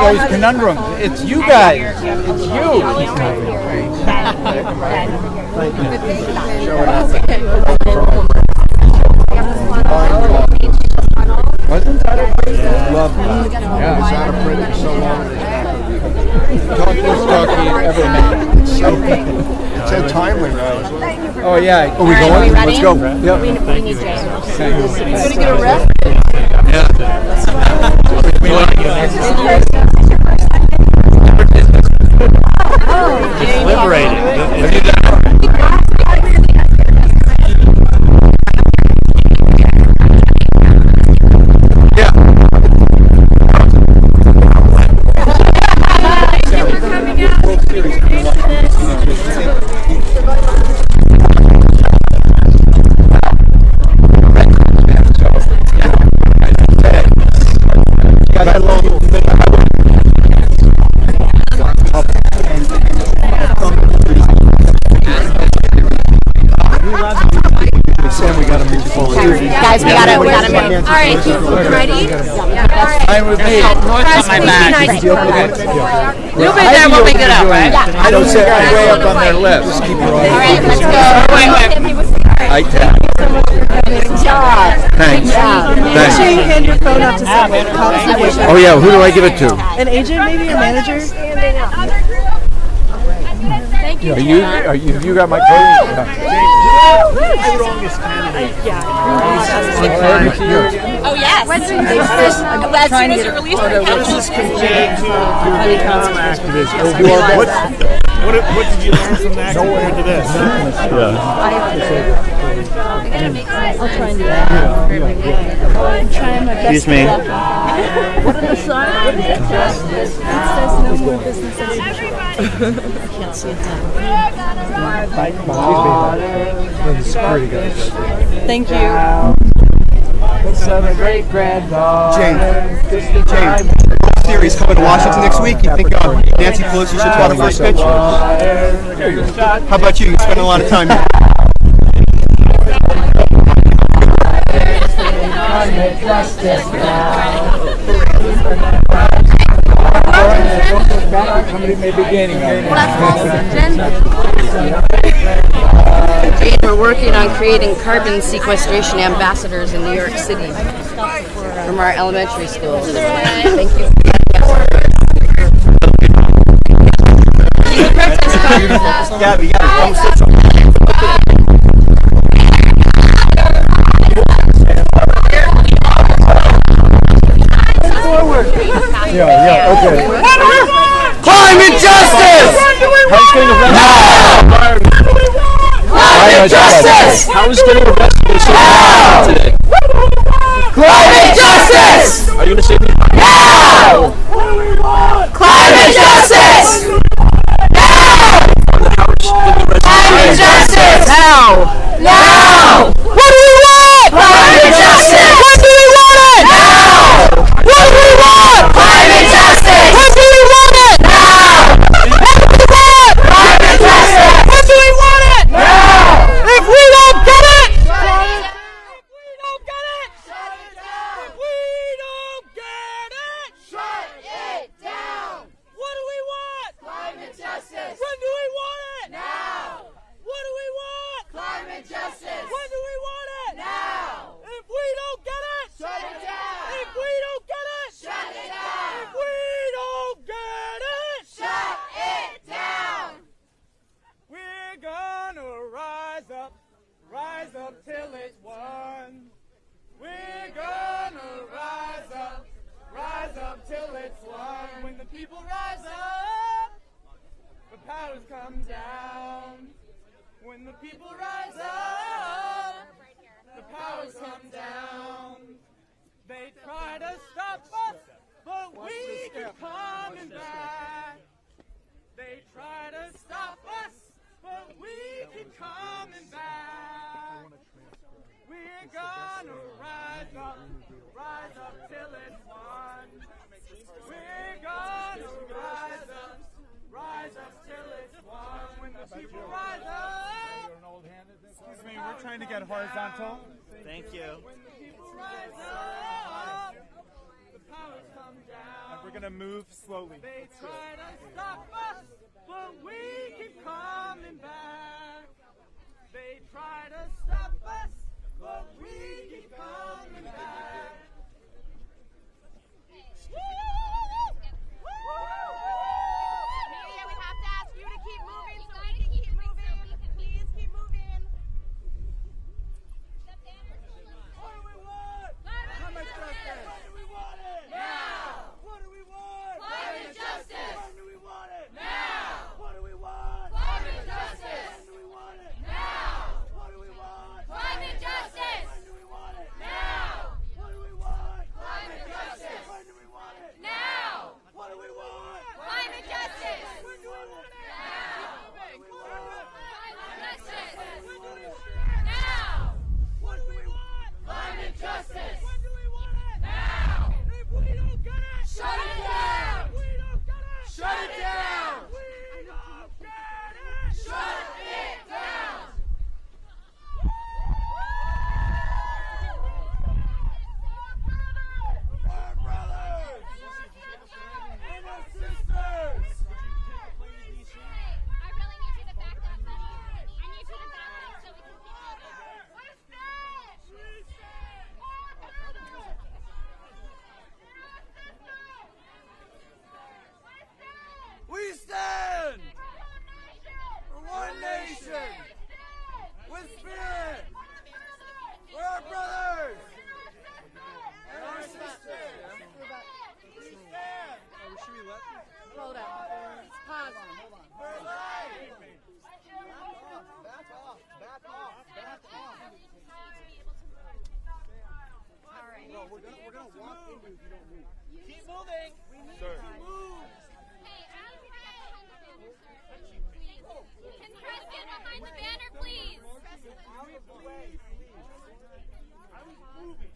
Speaker 14: always conundrums. It's you guys. It's you. Wasn't that a great love? Yeah.
Speaker 5: Was that a pretty so long?
Speaker 14: Talkiest talkie ever met.
Speaker 5: It's so timely, right?
Speaker 14: Oh yeah.
Speaker 5: Are we going? Let's go.
Speaker 14: Yep.
Speaker 3: We need Jay.
Speaker 16: Gonna get a rest?
Speaker 4: It's liberating.
Speaker 3: Guys, we gotta move. All right, ready?
Speaker 14: I'm with me.
Speaker 6: North on my back. You'll be there when we get out, right?
Speaker 14: I don't say I'm way up on their list. Just keep your
Speaker 3: All right, let's go.
Speaker 6: Wait.
Speaker 14: I tell.
Speaker 12: Good job.
Speaker 14: Thanks.
Speaker 16: Make sure you hand your phone out to someone.
Speaker 14: Oh yeah, who do I give it to?
Speaker 16: An agent, maybe your manager?
Speaker 3: Thank you.
Speaker 14: Are you got my code?
Speaker 5: Strongest candidate.
Speaker 3: Oh yes. As soon as you release the
Speaker 5: What did you learn from that compared to this?
Speaker 16: I'll try and do that. I'm trying my best.
Speaker 2: Excuse me.
Speaker 16: What are the signs? It says no more business as usual. I can't see it down. Thank you.
Speaker 7: James, Theory's coming to Washington next week. You think Nancy Pelosi should throw the first pitch? How about you? You spend a lot of time here.
Speaker 14: Somebody may be gaining on
Speaker 6: We're working on creating carbon sequestration ambassadors in New York City from our elementary schools. Thank you.
Speaker 7: Gabby, come sit some.
Speaker 14: Yeah, okay.
Speaker 2: Climate justice!
Speaker 14: Climate justice!
Speaker 2: How is getting arrested today? Climate justice! Are you going to say me? Now! Climate justice! Now! Climate justice! Now! Now! What do we want? Climate justice! When do we want it? Now! What do we want? Climate justice! When do we want it? Now! What do we want? Climate justice! When do we want it? Now! If we don't get it! Shut it down! If we don't get it! Shut it down! If we don't get it! Shut it down! What do we want? Climate justice! When do we want it? Now! What do we want? Climate justice! When do we want it? Now! If we don't get it! Shut it down! If we don't get it! Shut it down! If we don't get it! Shut it down!
Speaker 7: We're gonna rise up till it's won. We're gonna rise up till it's won. When the people rise up, the powers come down. When the people rise up, the powers come down. They try to stop us, but we keep coming back. They try to stop us, but we keep coming back. We're gonna rise up till it's won. We're gonna rise up till it's won. When the people rise up. Excuse me, we're trying to get horizontal.
Speaker 2: Thank you.
Speaker 7: When the people rise up, the powers come down.
Speaker 2: gonna move slowly.
Speaker 7: They try to stop us, but we keep coming back. They try to stop us, but we keep coming back.
Speaker 3: Media, we have to ask you to keep moving so we can keep moving. Please keep moving.
Speaker 7: What do we want? Climate justice. When do we want it? Now. What do we want? Climate justice. When do we want it? Now. What do we want? Climate justice. When do we want it? Now. What do we want? Climate justice. When do we want it? Now. What do we want? Climate justice. When do we want it? Now. What do we want? Climate justice. When do we want it? Now. Climate justice. When do we want it? Now. What do we want? Climate justice. When do we want it? Now. If we don't get it, shut it down. If we don't get it, shut it down. We don't get it, shut it down. Our brothers and our sisters.
Speaker 11: I really need you to back up, buddy. I need you to back up so we can keep
Speaker 7: We stand for one nation with spirit. We're our brothers and our sisters. We stand.
Speaker 5: Should we let this?
Speaker 16: Slow down. Pause.
Speaker 7: We're live.
Speaker 5: Back off. Back off. Back off.
Speaker 11: All right.
Speaker 5: No, we're gonna walk into if you don't move.
Speaker 7: Keep moving. We need
Speaker 2: Sir.
Speaker 7: to move.
Speaker 11: Hey, ask the guy behind the banner, sir. Please. Can Chris get behind the banner, please?
Speaker 7: Out of the way, please.
Speaker 2: I was moving.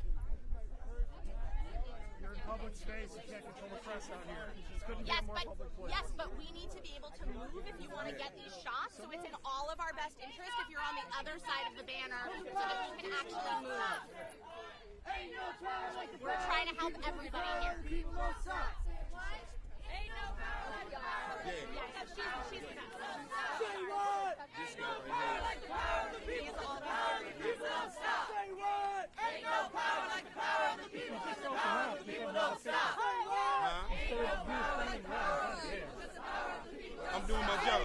Speaker 2: You're in public space. You can't control the press out here. This couldn't be a more public place.
Speaker 3: Yes, but we need to be able to move if you want to get these shots. So it's in all of our best interest if you're on the other side of the banner so that we can actually move. We're trying to help everybody here.
Speaker 7: People don't stop.
Speaker 3: Ain't no power like the power. She's the best.
Speaker 7: Say what?
Speaker 8: This guy right
Speaker 7: Power
Speaker 8: here.
Speaker 7: like the power of the people. The power of the people don't stop. Say what? Ain't no power like the power of the people. The power of the people don't stop. Say what? Ain't no power like the power of the people. The power of the people.
Speaker 8: I'm doing my job.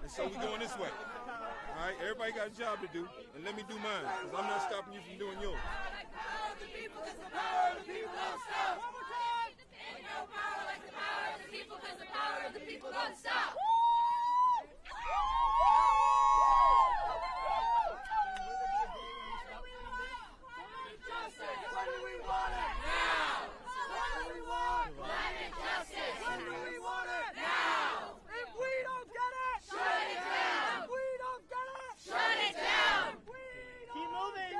Speaker 8: And so we going this way. All right, everybody got a job to do, and let me do mine, because I'm not stopping you from doing yours.
Speaker 7: Power of the people, 'cause the power of the people don't stop. One more time. Ain't no power like the power of the people, 'cause the power of the people don't stop. Justice. When do we want it? Now. What do we want? Climate justice. When do we want it? Now. If we don't get it, shut it down. If we don't get it, shut it down.
Speaker 2: Keep moving.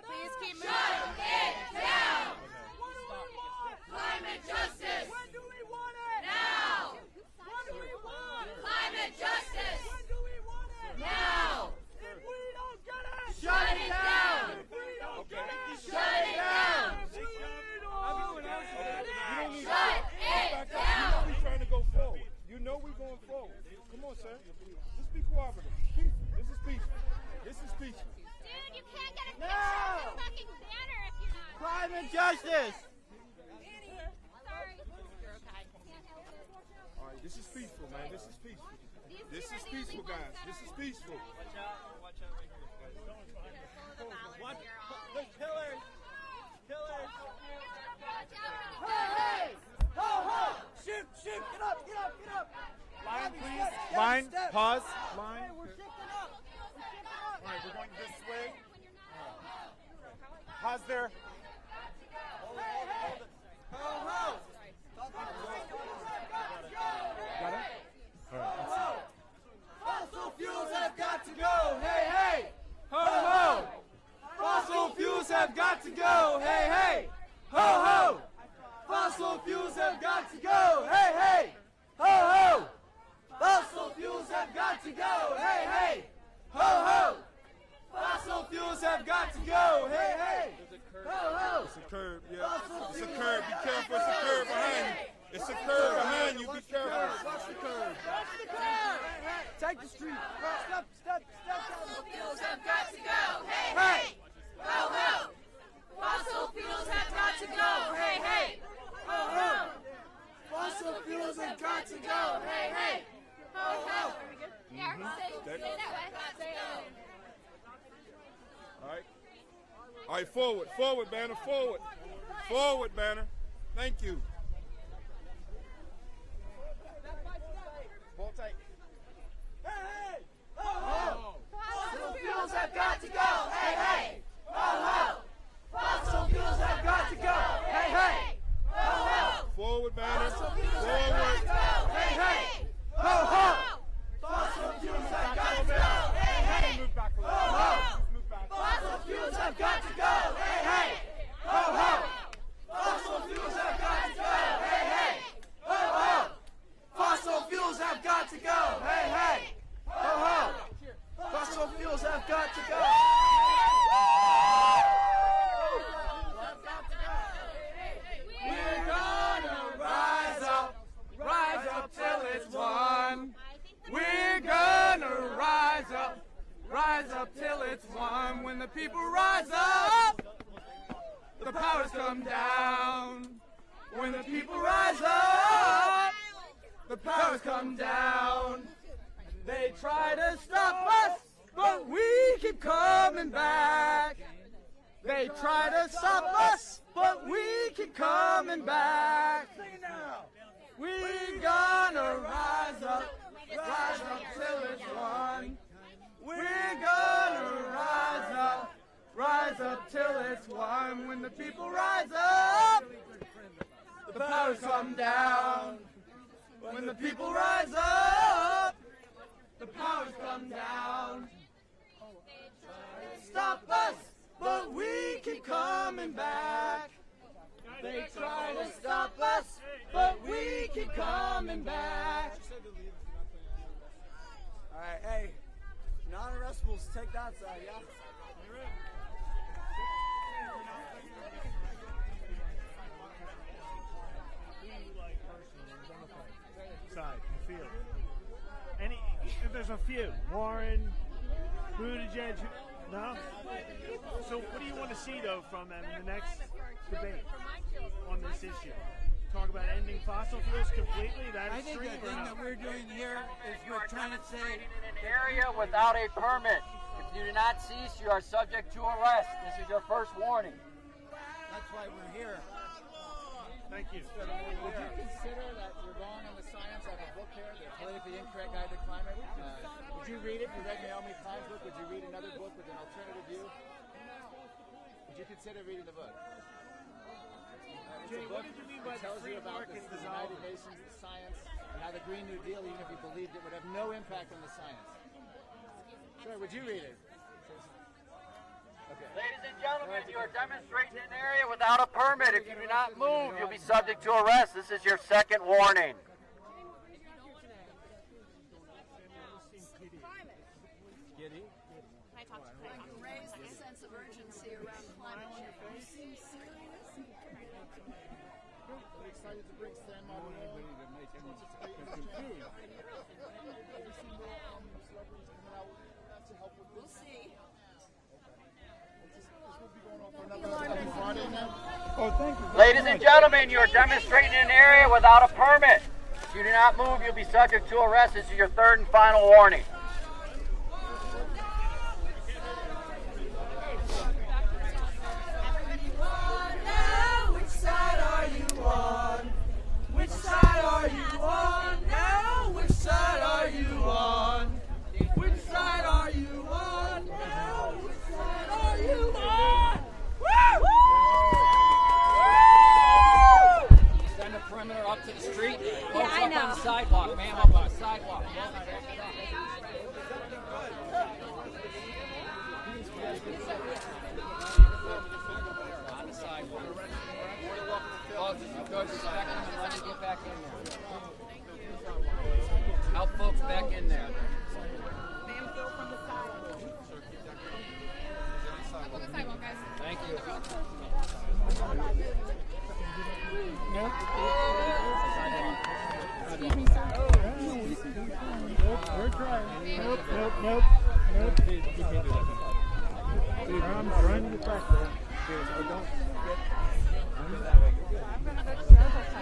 Speaker 3: Please keep moving.
Speaker 7: Shut it down. What do we want? Climate justice. When do we want it? Now. What do we want? Climate justice. When do we want it? Now. If we don't get it, shut it down. If we don't get it, shut it down. If we don't get it, shut it down.
Speaker 8: We trying to go forward. You know we're going forward. Come on, sir. Let's be cooperative. Peaceful. This is peaceful. This is peaceful.
Speaker 11: Dude, you can't get a picture of the fucking banner if you're not.
Speaker 2: Climate justice.
Speaker 11: Sorry. You're okay.
Speaker 8: All right, this is peaceful, man. This is peaceful.
Speaker 11: These
Speaker 8: This
Speaker 11: two
Speaker 8: is
Speaker 11: are the
Speaker 8: peaceful,
Speaker 11: only ones
Speaker 8: guys.
Speaker 11: that
Speaker 8: This
Speaker 11: are-
Speaker 8: is peaceful.
Speaker 10: Watch out right here, guys.
Speaker 3: Watch here all.
Speaker 2: The killers. Killers.
Speaker 11: Watch out for the
Speaker 7: Hey! Ho, ho! Shoot, shoot! Get up, get up, get up!
Speaker 2: Line,
Speaker 7: Step,
Speaker 2: please.
Speaker 7: step,
Speaker 2: Line.
Speaker 7: step.
Speaker 2: Pause.
Speaker 7: Hey,
Speaker 2: Line.
Speaker 7: we're shifting up. We're shifting up.
Speaker 2: All right, we're going this way. Pause there.
Speaker 7: Hey, hey! Ho, ho!
Speaker 2: Got it? All right, let's see.
Speaker 7: Fossil fuels have got to go! Hey, hey! Ho, ho! Fossil fuels have got to go! Hey, hey! Ho, ho! Fossil fuels have got to go! Hey, hey! Ho, ho! Fossil fuels have got to go! Hey, hey! Ho, ho! Fossil fuels have got to go! Hey, hey! Ho,
Speaker 8: It's a curve behind you. Be careful.
Speaker 7: Watch the curve. Watch the curve. Take the street. Step.
Speaker 3: Fossil fuels have got to go. Hey, hey. Ho, ho. Fossil fuels have got to go. Hey, hey. Ho, ho. Fossil fuels have got to go. Hey, hey. Ho, ho.
Speaker 11: Yeah, say that way.
Speaker 8: All right, forward, banner, forward. Forward, banner. Thank you.
Speaker 7: Hold tight.
Speaker 3: Hey, hey. Ho, ho. Fossil fuels have got to go. Hey, hey. Ho, ho. Fossil fuels have got to go. Hey, hey. Ho, ho.
Speaker 8: Forward, banner.
Speaker 3: Forward. Hey, hey. Ho, ho. Fossil fuels have got to go. Hey, hey. Ho, ho. Fossil fuels have got to go. Hey, hey. Ho, ho. Fossil fuels have got to go. Hey, hey. Ho, ho. Fossil fuels have got to go. Hey, hey. Ho, ho. Fossil fuels have got to go.
Speaker 7: We're gonna rise up till it's won. We're gonna rise up till it's won. When the people rise up, the powers come down. When the people rise up, the powers come down. They try to stop us, but we keep coming back. They try to stop us, but we keep coming back. We're gonna rise up till it's won. We're gonna rise up till it's won. When the people rise up, the powers come down. When the people rise up, the powers come down. Stop us, but we keep coming back. They try to stop us, but we keep coming back.
Speaker 16: All right, hey, non-arrestables, take that side, yeah?
Speaker 5: Side, field. If there's a few, Warren, Buttigieg, no? So what do you want to see, though, from them in the next debate on this issue? Talk about ending fossil fuels completely?
Speaker 14: I think the thing that we're doing here is we're trying to say
Speaker 18: an area without a permit. If you do not cease, you are subject to arrest. This is your first warning.
Speaker 14: That's why we're here.
Speaker 5: Thank you.
Speaker 10: Would you consider that you're wrong on the science? I have a book here, The Politically Incorrect Guide to Climate. Would you read it? You read Naomi Klein's book. Would you read another book with an alternative view? Would you consider reading the book?
Speaker 5: Jay, what did you mean by
Speaker 10: it tells you about the United Nations, the science, and how the Green New Deal, even if you believed it, would have no impact on the science. Sorry, would you read it? Okay.
Speaker 18: Ladies and gentlemen, you are demonstrating in an area without a permit. If you do not move, you'll be subject to arrest. This is your second warning.
Speaker 12: Giddy? Raise the sense of urgency around climate change. You seem serious.
Speaker 10: We're excited to bring San Marino to make it confused.
Speaker 12: We'll see.
Speaker 10: Oh, thank you.
Speaker 18: Ladies and gentlemen, you are demonstrating in an area without a permit. If you do not move, you'll be subject to arrest. This is your third and final warning.
Speaker 3: Which side are you on? Which side are you on now? Which side are you on? Which side are you on now? Which side are you on?
Speaker 18: Send a perimeter up to the street. Folks
Speaker 11: I
Speaker 18: up
Speaker 11: know.
Speaker 18: on the sidewalk, ma'am, up on the sidewalk. On the sidewalk. Folks, back in there. Let me get back in there. Help folks back in there. Thank you.
Speaker 13: Excuse me, sorry.
Speaker 5: We're trying. Nope. Dude, I'm trying to get back there. I don't get.
Speaker 1: I'm gonna go to Starbucks.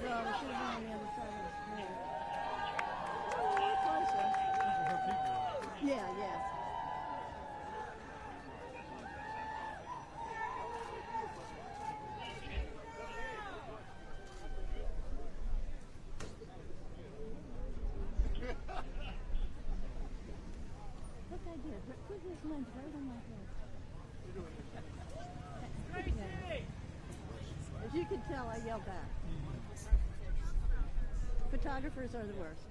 Speaker 12: was, she was on the other side of the screen. Closer. Yeah, yeah. Look, I did. Put his lens right on my head. As you can tell, I yelled back. Photographers are the worst.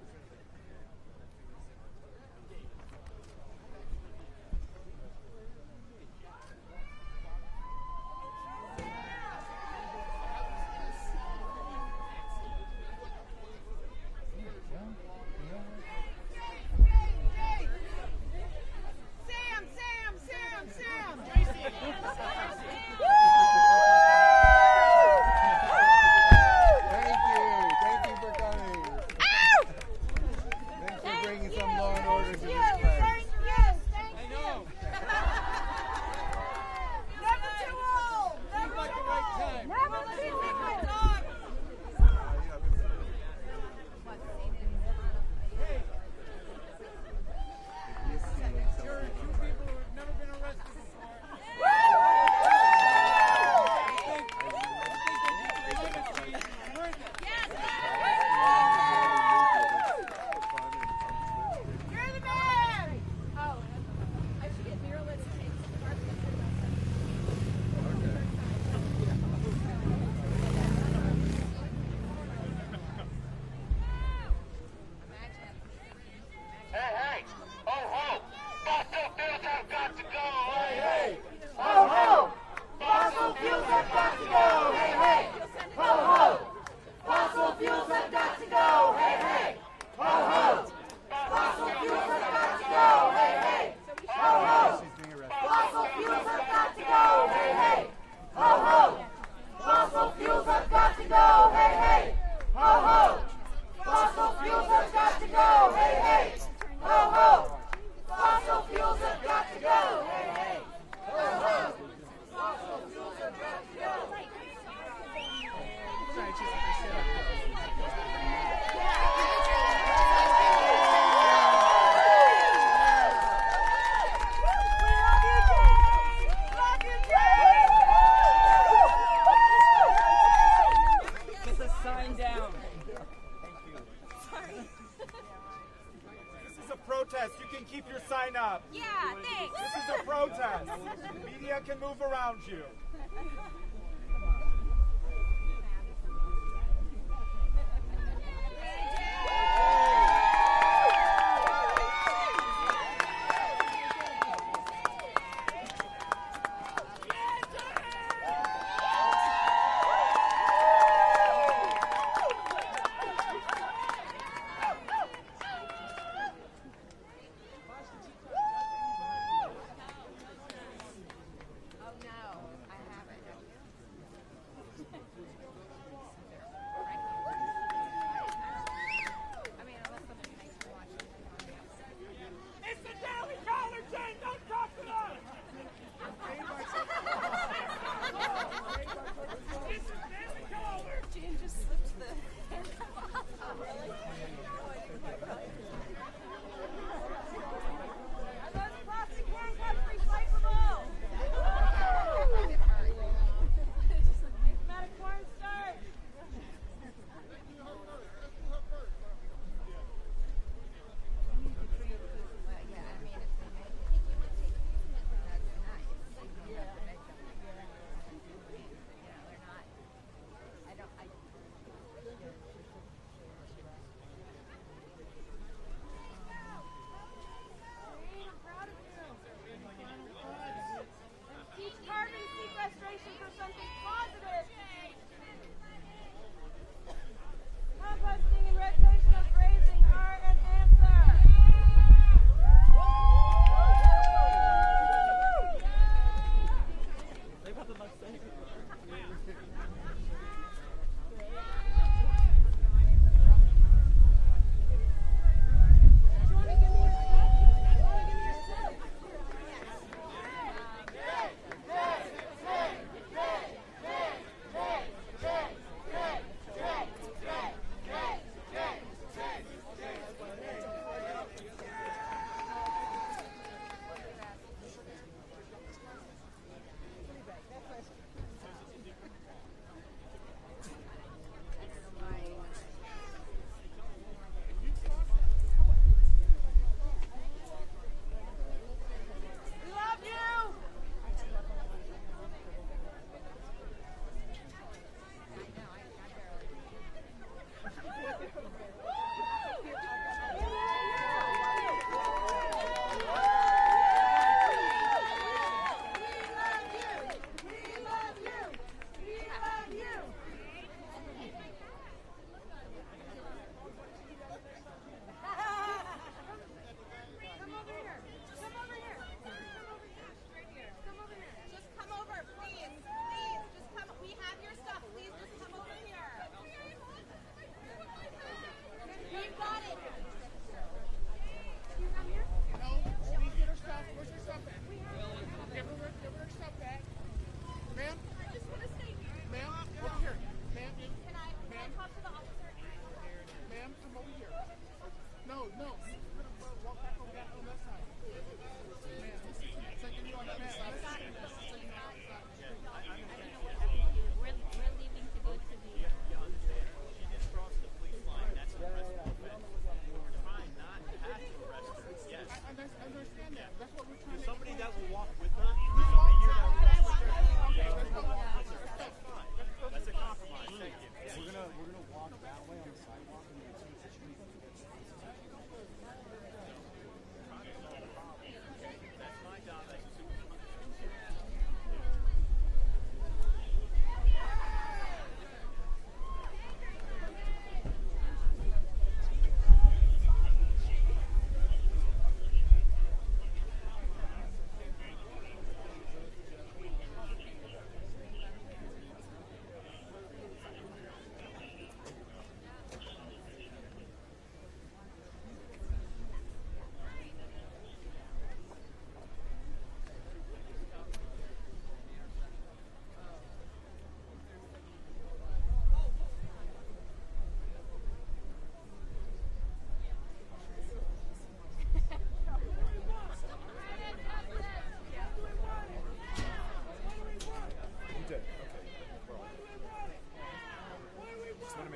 Speaker 7: You can keep your sign up.
Speaker 3: Yeah, thanks.
Speaker 7: This is a protest. Media can move around you.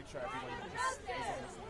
Speaker 19: make sure everyone is on the same.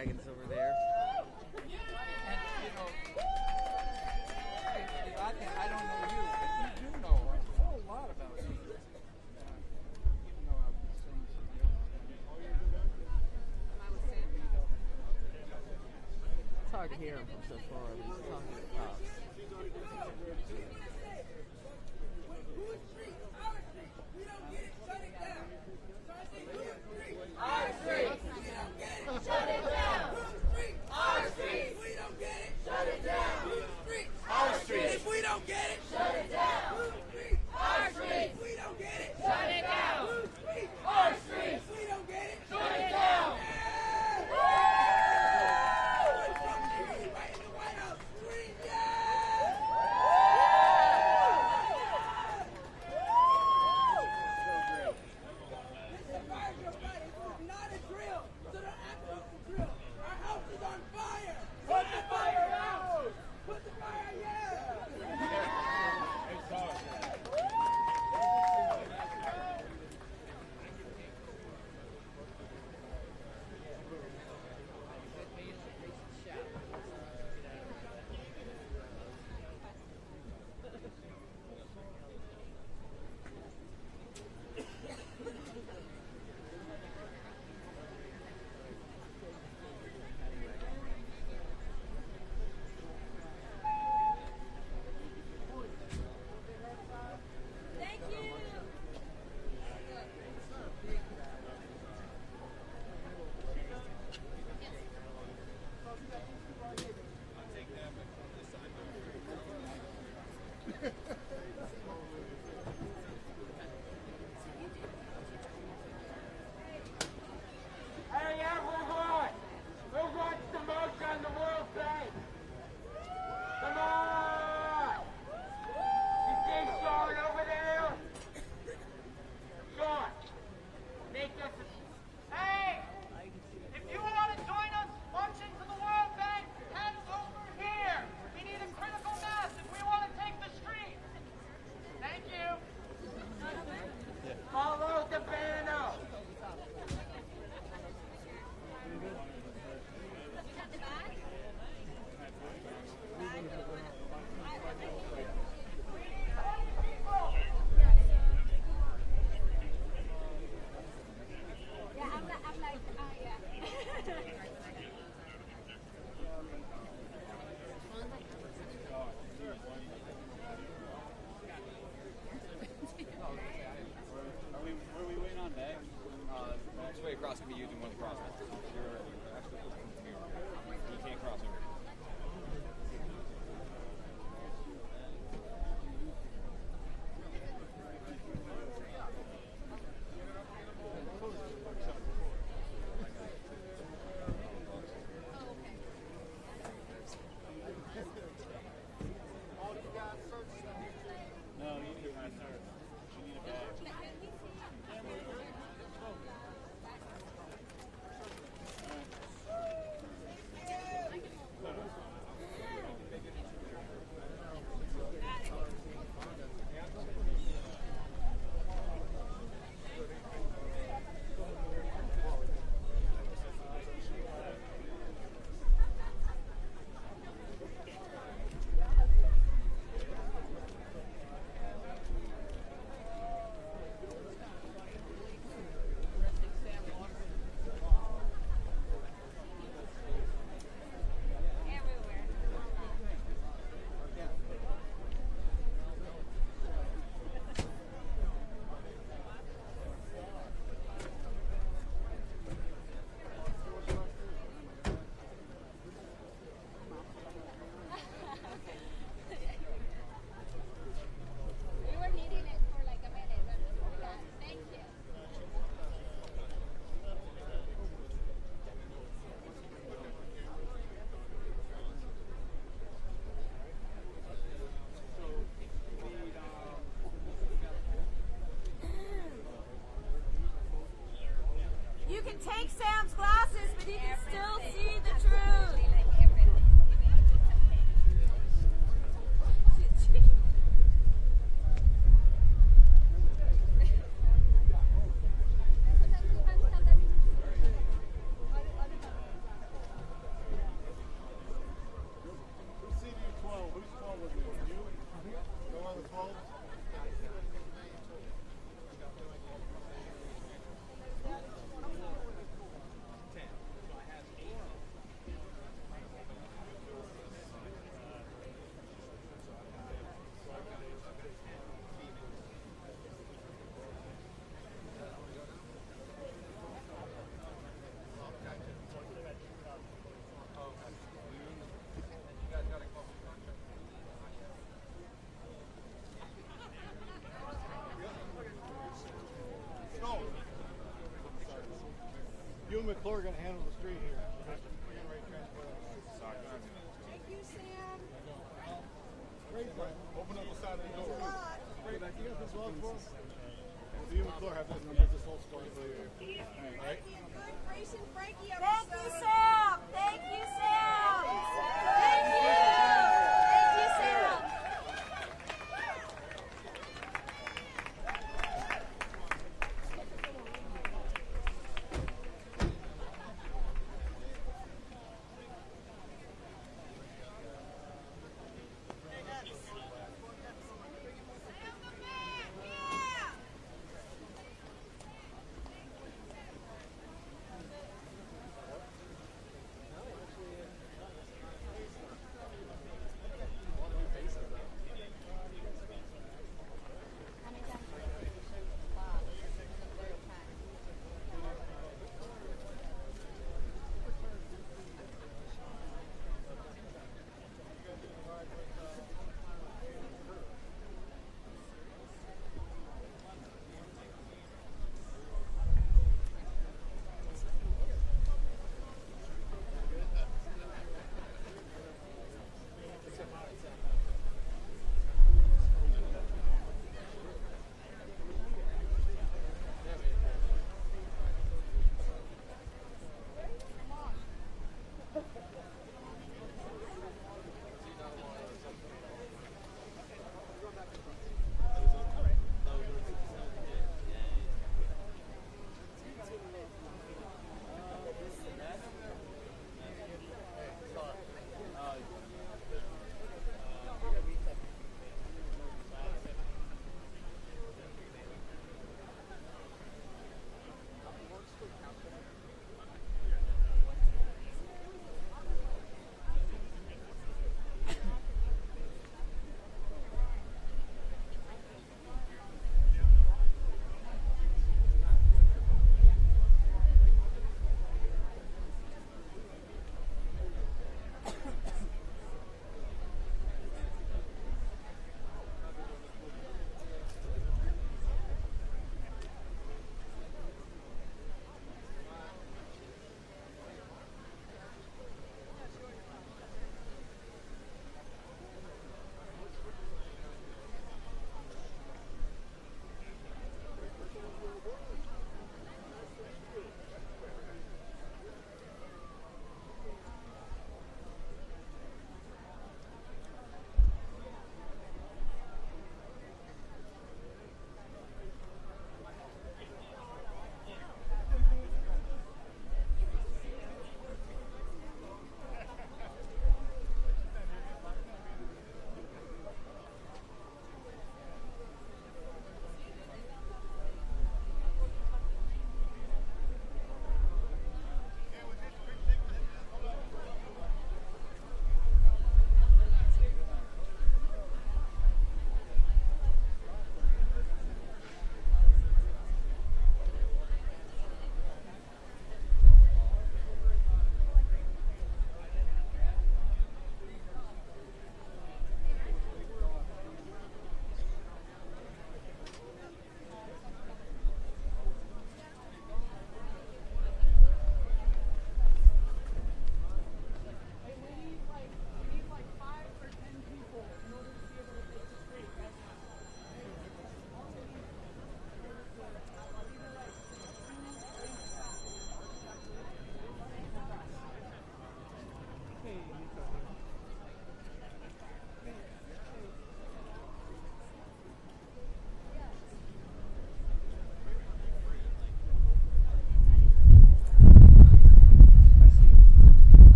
Speaker 20: dragons over there.
Speaker 14: And, you know, I don't know you, but you do know a whole lot about me. Even though I was saying something else.
Speaker 20: It's hard to hear him from so far, but he's talking to cops.
Speaker 3: Our streets! Shut it down! Our streets! We don't get it! Shut it down! Our streets! If we don't get it, shut it down! Our streets! We don't get it! Shut it down! Our streets! We don't get it! Shut it down! Hey everyone! Who wants the most on the World Bank? Come on! You see Sean over there? Sean, make us a... Hey! If you want to join us marching to the World Bank, head over here! We need a critical mass if we want to take the streets! Thank you! Follow the banner!
Speaker 21: Where are we waiting on next? Next way across can be using one of the crosswalks. You can't cross over. No, you need a high search. You need a badge.
Speaker 3: You can take Sam's glasses, but he can still see the truth.
Speaker 8: You and McClure are going to handle the street here. We're getting ready to transport out.
Speaker 3: Thank you, Sam.
Speaker 8: Open up the side of the door. You got this log for us? So you and McClure have this whole story for you. All right?
Speaker 3: Grace and Frankie.
Speaker 9: Thank you, Sam. Thank you, Sam. Thank you. Thank you, Sam.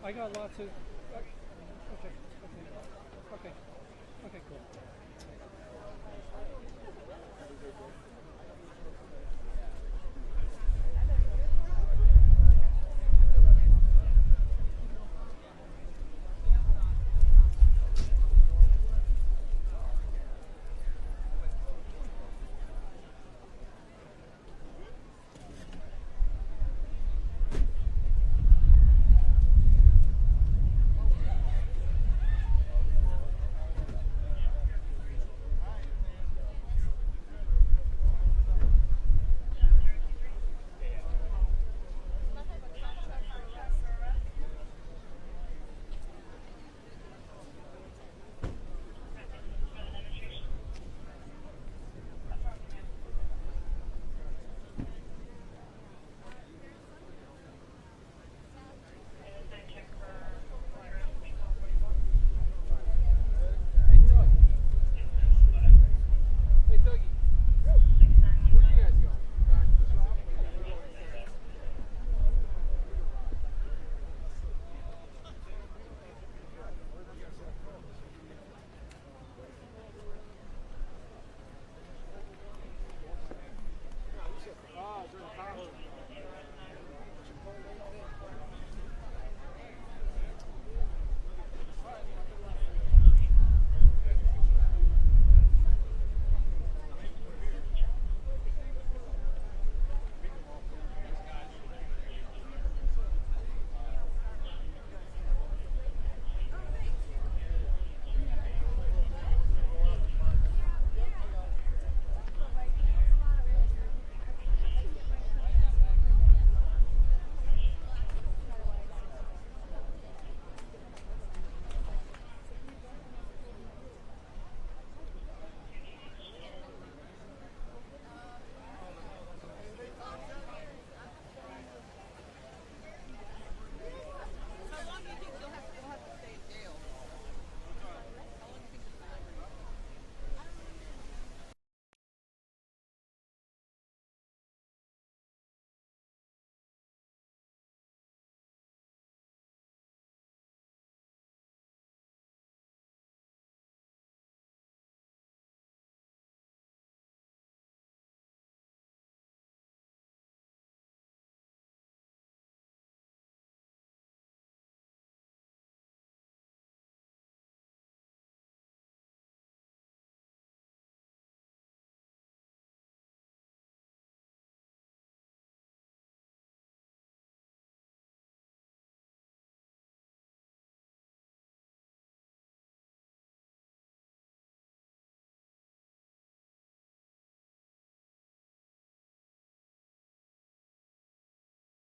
Speaker 22: I got lots of. Okay, cool.